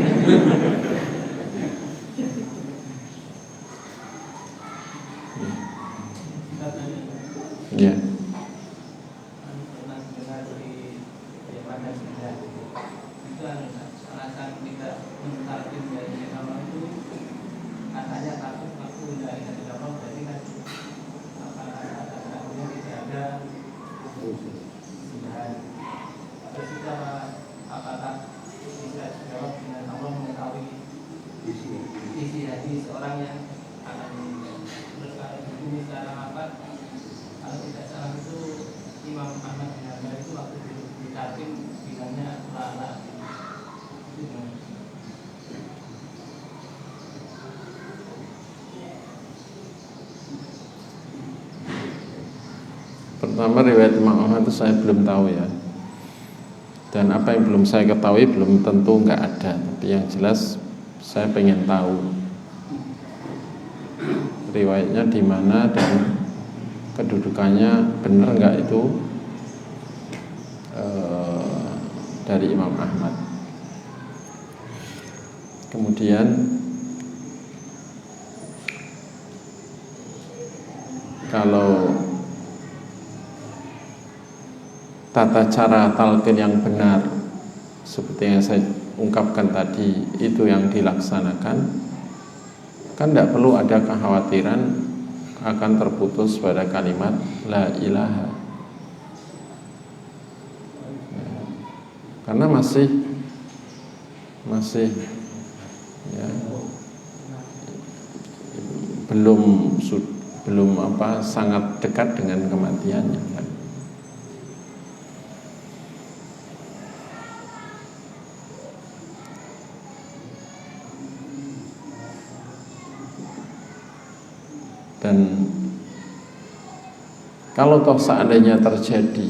Ya. Isi hati seorang yang akan ini secara apa? Kalau tidak salah itu Imam Ahmad bin Hanbal itu waktu di Tatim bilangnya lala. Pertama, riwayat Imam Ahmad itu saya belum tahu ya. Dan apa yang belum saya ketahui belum tentu nggak ada. Tapi yang jelas saya pengen tahu riwayatnya di mana dan kedudukannya benar nggak itu dari Imam Ahmad. Kemudian kalau tata cara talqin yang benar seperti yang saya ungkapkan tadi itu yang dilaksanakan, kan tidak perlu ada kekhawatiran akan terputus pada kalimat la ilaha, karena masih ya, belum apa sangat dekat dengan kematiannya kan. Dan kalau toh seandainya terjadi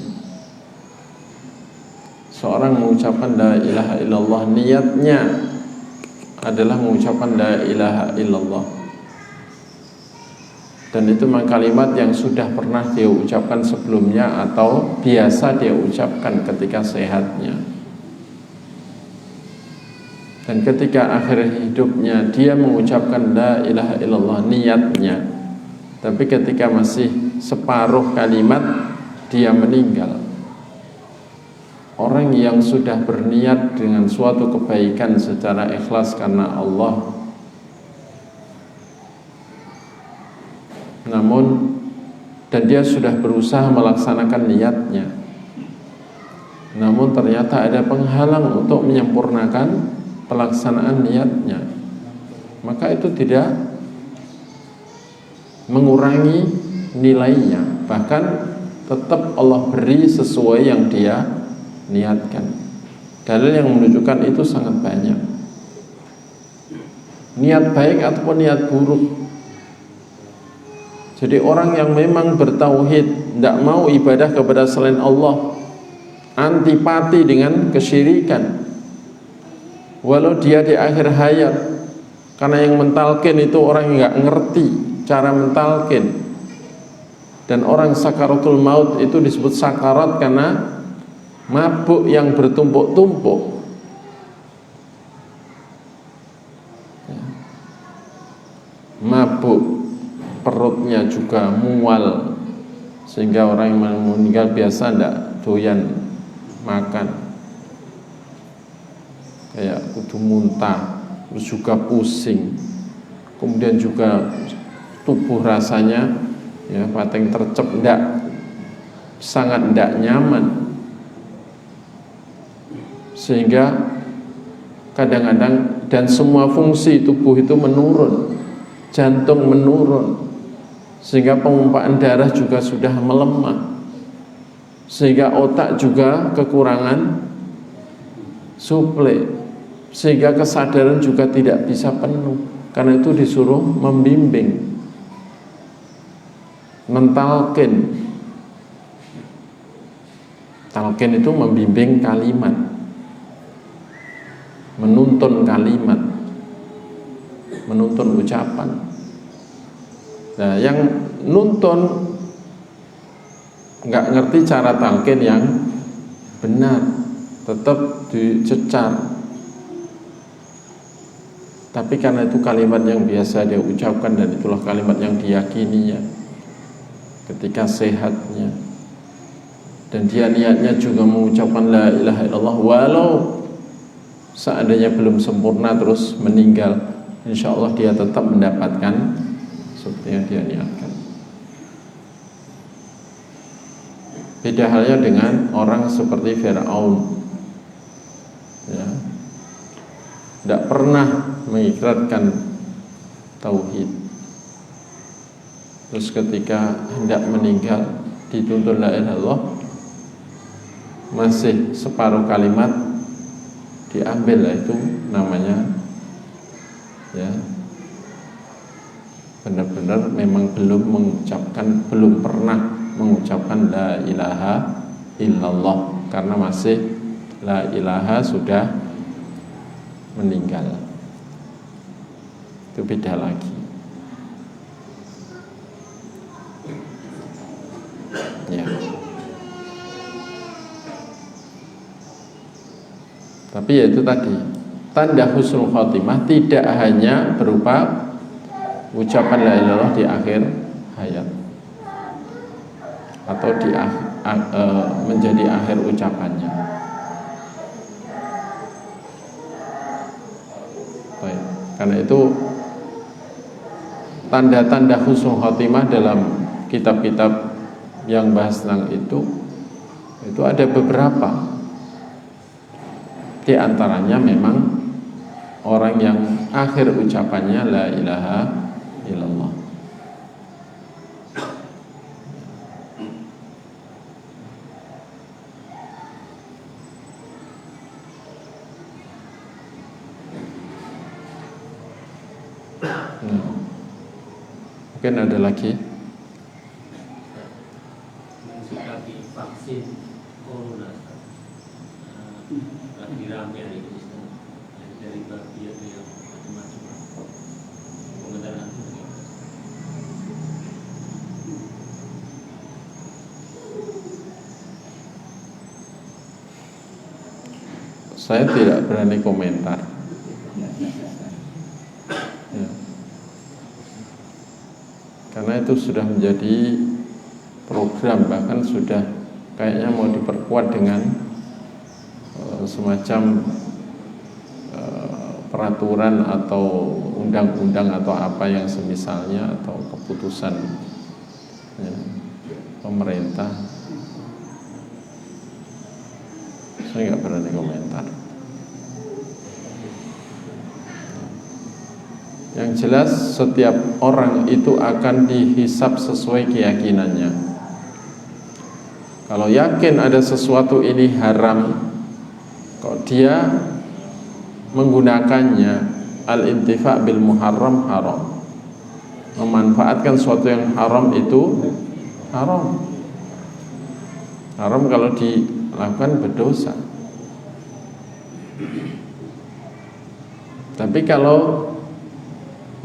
seorang mengucapkan la ilaha illallah, niatnya adalah mengucapkan la ilaha illallah, dan itu memang kalimat yang sudah pernah dia ucapkan sebelumnya atau biasa dia ucapkan ketika sehatnya, dan ketika akhir hidupnya dia mengucapkan la ilaha illallah niatnya, tapi ketika masih separuh kalimat dia meninggal. Orang yang sudah berniat dengan suatu kebaikan secara ikhlas karena Allah, namun dan dia sudah berusaha melaksanakan niatnya, namun ternyata ada penghalang untuk menyempurnakan pelaksanaan niatnya, maka itu tidak mengurangi nilainya, bahkan tetap Allah beri sesuai yang dia niatkan. Dalil yang menunjukkan itu sangat banyak. Niat baik ataupun niat buruk. Jadi orang yang memang bertauhid, tidak mau ibadah kepada selain Allah, antipati dengan kesyirikan, walau dia di akhir hayat, karena yang mentalkin itu orang yang nggak ngerti cara mentalkin. Dan orang sakaratul maut itu disebut sakarat karena mabuk yang bertumpuk-tumpuk. Mabuk, perutnya juga mual, sehingga orang yang meninggal biasa tidak doyan makan, kayak kudu muntah, terus juga pusing, kemudian juga tubuh rasanya ya pating tercep, sangat tidak nyaman, sehingga kadang-kadang dan semua fungsi tubuh itu menurun, jantung menurun, sehingga pemumpaan darah juga sudah melemah, sehingga otak juga kekurangan suplai, sehingga kesadaran juga tidak bisa penuh. Karena itu disuruh membimbing, mentalkin. Talkin itu membimbing kalimat, menuntun kalimat, menuntun ucapan. Nah, yang nuntun nggak ngerti cara talkin yang benar, tetap dicecar. Tapi karena itu kalimat yang biasa dia ucapkan, dan itulah kalimat yang diyakininya ketika sehatnya, dan dia niatnya juga mengucapkan la ilaha illallah, walau seandainya belum sempurna terus meninggal, insya Allah dia tetap mendapatkan seperti yang dia niatkan. Beda halnya dengan orang seperti Fir'aun, ya, tidak pernah mengikrarkan tauhid, terus ketika hendak meninggal dituntun la ilaha illallah, masih separuh kalimat diambil, lah itu namanya ya benar-benar memang belum pernah mengucapkan la ilaha illallah, karena masih la ilaha sudah meninggal. Itu beda lagi. Ya. Tapi ya itu tadi, tanda husnul khotimah tidak hanya berupa ucapan la ilaha illallah di akhir hayat atau menjadi akhir ucapannya. Baik. Karena itu tanda-tanda husnul khotimah dalam kitab-kitab yang bahas tentang itu ada beberapa. Di antaranya memang orang yang akhir ucapannya la ilaha illallah. Mungkin ada lagi. Mensikapi vaksin corona lagi rame hari ini dari bagian yang macam-macam pengendalian. Saya tidak berani komentar. Ya. Karena itu sudah menjadi program, bahkan sudah kayaknya mau diperkuat dengan semacam peraturan atau undang-undang atau apa yang semisalnya, atau keputusan ya, pemerintah. Saya nggak berani komentar. Yang jelas setiap orang itu akan dihisab sesuai keyakinannya. Kalau yakin ada sesuatu ini haram, kok dia menggunakannya, al-intifa' bil muharram haram, memanfaatkan sesuatu yang haram itu haram. Haram kalau dilakukan berdosa. Tapi kalau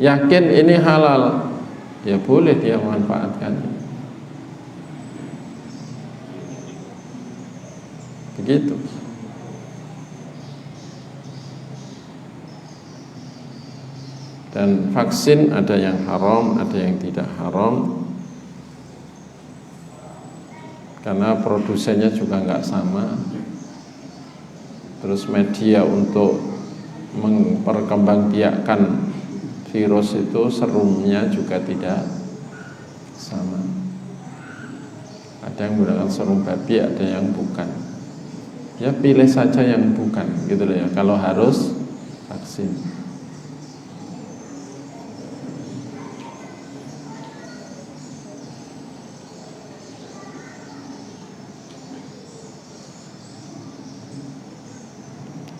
yakin ini halal, ya boleh dia memanfaatkan. Begitu. Dan vaksin ada yang haram, ada yang tidak haram, karena produsennya juga nggak sama. Terus media untuk memperkembangbiakkan virus itu serumnya juga tidak sama. Ada yang menggunakan serum babi, ada yang bukan. Ya pilih saja yang bukan, gitu loh ya. Kalau harus vaksin.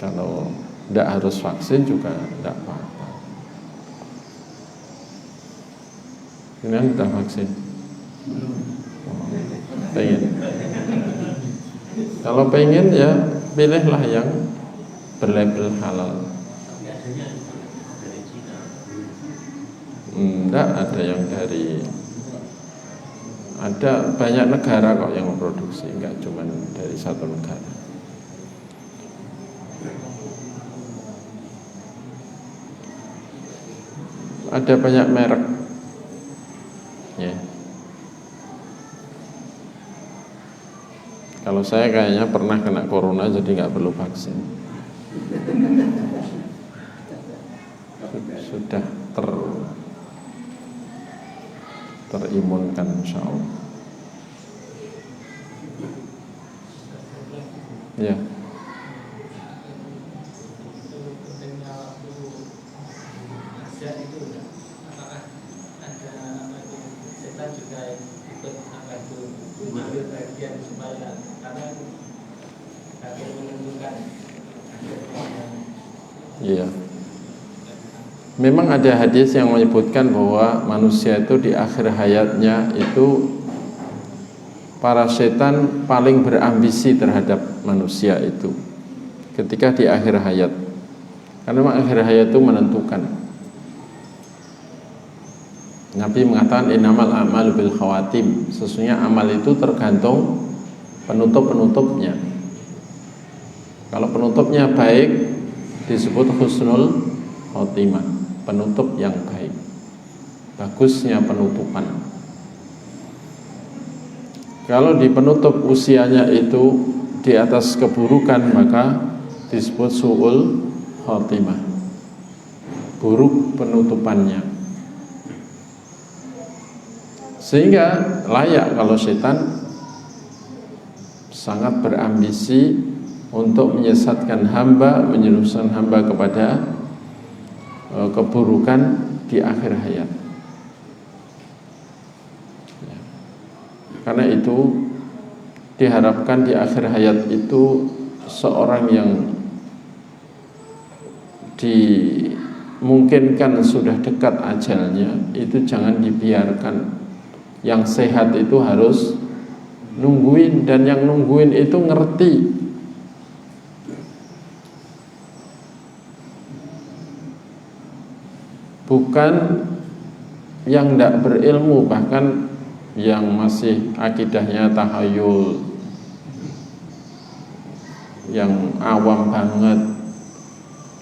Kalau tidak harus vaksin juga tidak apa-apa. Kalian sudah vaksin? Pengen? Kalau pengen ya pilihlah yang berlabel halal. Tidak ada yang dari, ada banyak negara kok yang memproduksi, enggak cuma dari satu negara. Ada banyak merek ya. Kalau saya kayaknya pernah kena corona jadi nggak perlu vaksin. Sudah terimunkan insya Allah. Ya. Iya. Memang ada hadis yang menyebutkan bahwa manusia itu di akhir hayatnya itu para setan paling berambisi terhadap manusia itu ketika di akhir hayat. Karena memang akhir hayat itu menentukan. Nabi mengatakan innamal a'malu bil khawatim. Sesungguhnya amal itu tergantung penutup-penutupnya. Kalau penutupnya baik disebut husnul khotimah, penutup yang baik, bagusnya penutupan. Kalau di penutup usianya itu di atas keburukan, maka disebut su'ul khotimah, buruk penutupannya. Sehingga layak kalau setan sangat berambisi untuk menyesatkan hamba, menjerumuskan hamba kepada keburukan di akhir hayat. Ya. Karena itu diharapkan di akhir hayat itu seorang yang dimungkinkan sudah dekat ajalnya itu jangan dibiarkan. Yang sehat itu harus nungguin, dan yang nungguin itu ngerti. Bukan yang tidak berilmu, bahkan yang masih akidahnya tahayul, yang awam banget,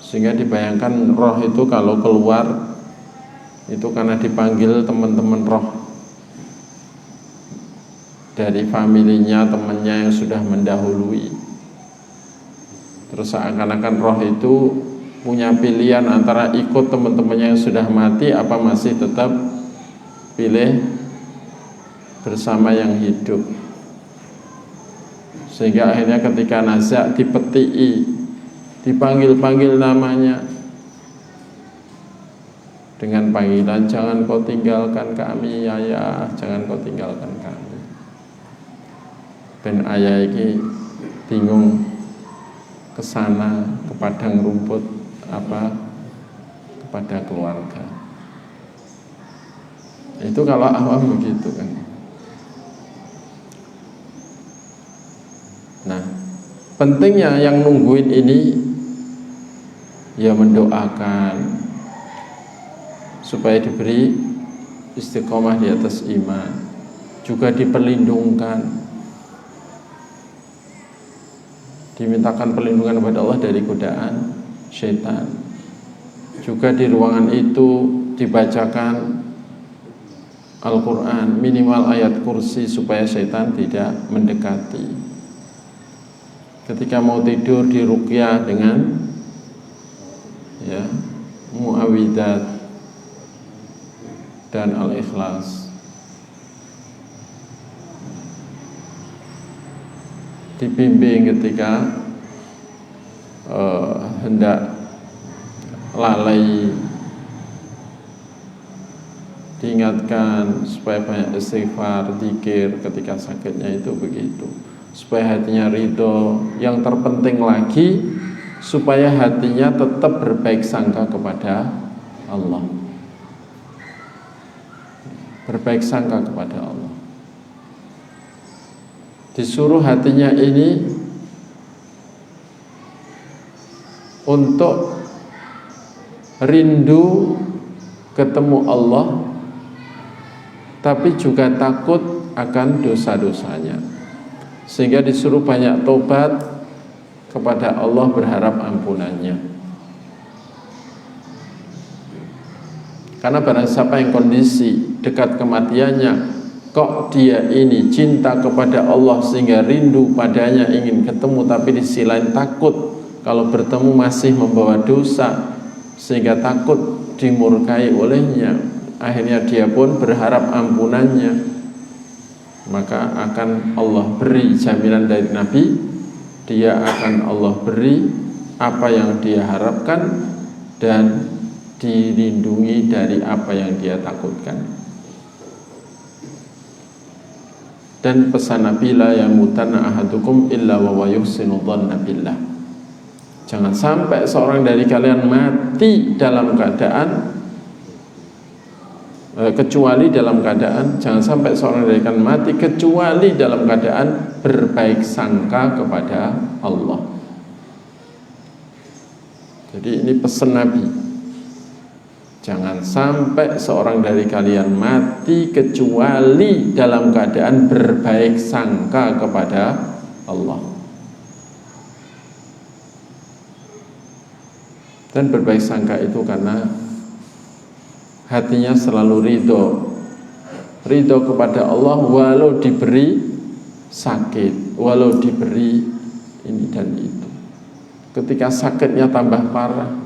sehingga dibayangkan roh itu kalau keluar itu karena dipanggil teman-teman roh dari familinya, temannya yang sudah mendahului. Terus seakan-akan roh itu punya pilihan antara ikut teman-temannya yang sudah mati apa masih tetap pilih bersama yang hidup. Sehingga akhirnya ketika nazak dipetii, dipanggil-panggil namanya, dengan panggilan, jangan kau tinggalkan kami ayah, jangan kau tinggalkan kami. Ben ayah ini bingung kesana ke padang rumput kepada keluarga. Itu kalau awam begitu kan. Nah, pentingnya yang nungguin ini ya mendoakan supaya diberi istiqomah di atas iman, juga diperlindungkan, dimintakan perlindungan kepada Allah dari godaan syaitan. Juga di ruangan itu dibacakan Al-Quran, minimal ayat kursi supaya syaitan tidak mendekati. Ketika mau tidur diruqyah dengan muawidat dan al-ikhlas. Dibimbing ketika hendak lalai, diingatkan supaya banyak istighfar, zikir ketika sakitnya itu begitu, supaya hatinya ridho. Yang terpenting lagi supaya hatinya tetap berbaik sangka kepada Allah, berbaik sangka kepada Allah. Disuruh hatinya ini untuk rindu ketemu Allah, tapi juga takut akan dosa-dosanya, sehingga disuruh banyak tobat kepada Allah, berharap ampunannya. Karena barang siapa yang kondisi dekat kematiannya kok dia ini cinta kepada Allah sehingga rindu padanya, ingin ketemu, tapi di sisi lain takut kalau bertemu masih membawa dosa sehingga takut dimurkai olehnya, akhirnya dia pun berharap ampunannya, maka akan Allah beri jaminan dari Nabi, dia akan Allah beri apa yang dia harapkan dan dilindungi dari apa yang dia takutkan. Dan pesan Nabi, la yamutanna ahadukum illa wa yuhsinu dhanna billah. Jangan sampai seorang dari kalian mati dalam keadaan jangan sampai seorang dari kalian mati kecuali dalam keadaan berbaik sangka kepada Allah. Jadi ini pesan Nabi, jangan sampai seorang dari kalian mati kecuali dalam keadaan berbaik sangka kepada Allah. Dan berbaik sangka itu karena hatinya selalu ridho kepada Allah, walau diberi sakit, walau diberi ini dan itu. Ketika sakitnya tambah parah,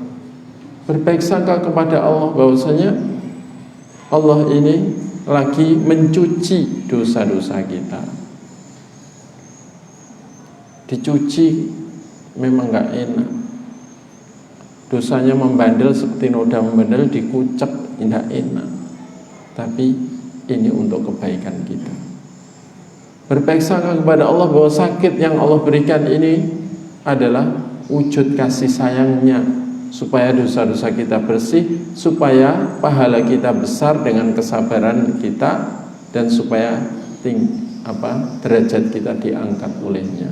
berbaik sangka kepada Allah bahwasanya Allah ini lagi mencuci dosa-dosa kita. Dicuci memang gak enak, dosanya membandel seperti noda membandel, dikucek tidak enak, tapi ini untuk kebaikan kita. Berbaik sangka kepada Allah bahwa sakit yang Allah berikan ini adalah wujud kasih sayangnya, supaya dosa-dosa kita bersih, supaya pahala kita besar dengan kesabaran kita, dan supaya derajat kita diangkat olehnya.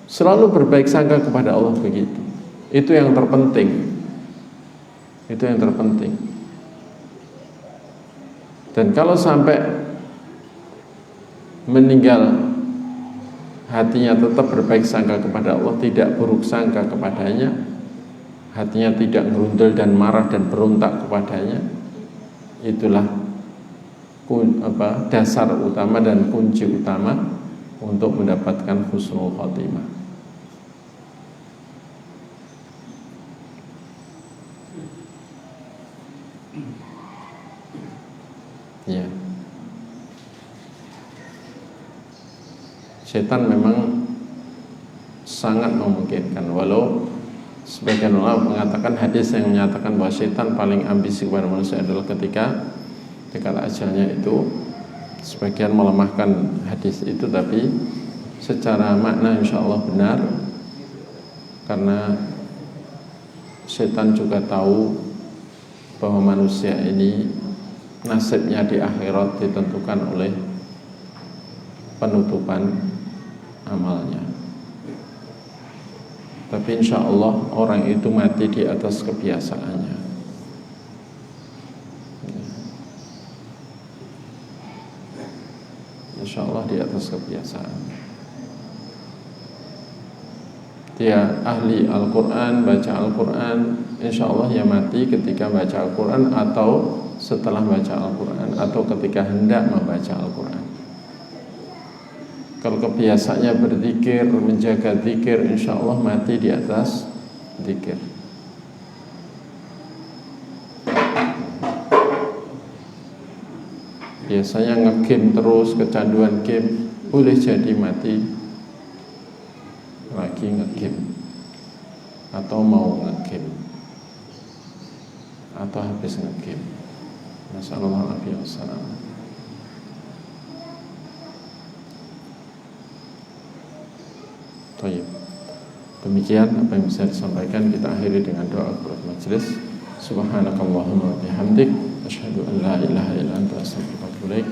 Selalu berbaik sangka kepada Allah begitu. Itu yang terpenting. Itu yang terpenting. Dan kalau sampai meninggal hatinya tetap berbaik sangka kepada Allah, tidak buruk sangka kepadanya, hatinya tidak gerundel dan marah dan berontak kepadanya, itulah dasar utama dan kunci utama untuk mendapatkan husnul khotimah. Ya, setan memang sangat memungkinkan, walau Sebagian ulama mengatakan hadis yang menyatakan bahwa setan paling ambisi kepada manusia adalah ketika dekat ajalnya itu. Sebagian melemahkan hadis itu, tapi secara makna insya Allah benar, karena setan juga tahu bahwa manusia ini nasibnya di akhirat ditentukan oleh penutupan amalnya. Tapi insya Allah orang itu mati di atas kebiasaannya. Insya Allah di atas kebiasaan. Dia ahli Al-Quran, baca Al-Quran, insya Allah ya mati ketika baca Al-Quran, atau setelah baca Al-Quran, atau ketika hendak membaca Al-Quran. Kalau kebiasaannya berzikir, menjaga zikir, insya Allah mati di atas zikir. Biasanya nge-game terus, kecanduan game, boleh jadi mati lagi nge-game, atau mau nge-game, atau habis nge-game. Nasallallahu alaihi wasallam. Baik. Demikian apa yang bisa disampaikan, kita akhiri dengan doa kafaratul majelis. Subhanakallahumma wa bihamdik, asyhadu an la ilaha illa anta, astaghfiruka wa atubu ilaik.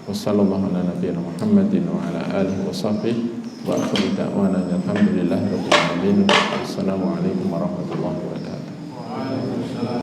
Wassallallahu ala nabiyyina Muhammadin wa ala alihi wa sahbihi wa akhiru da'wana alhamdulillahi rabbil alamin. Assalamualaikum warahmatullahi wabarakatuh.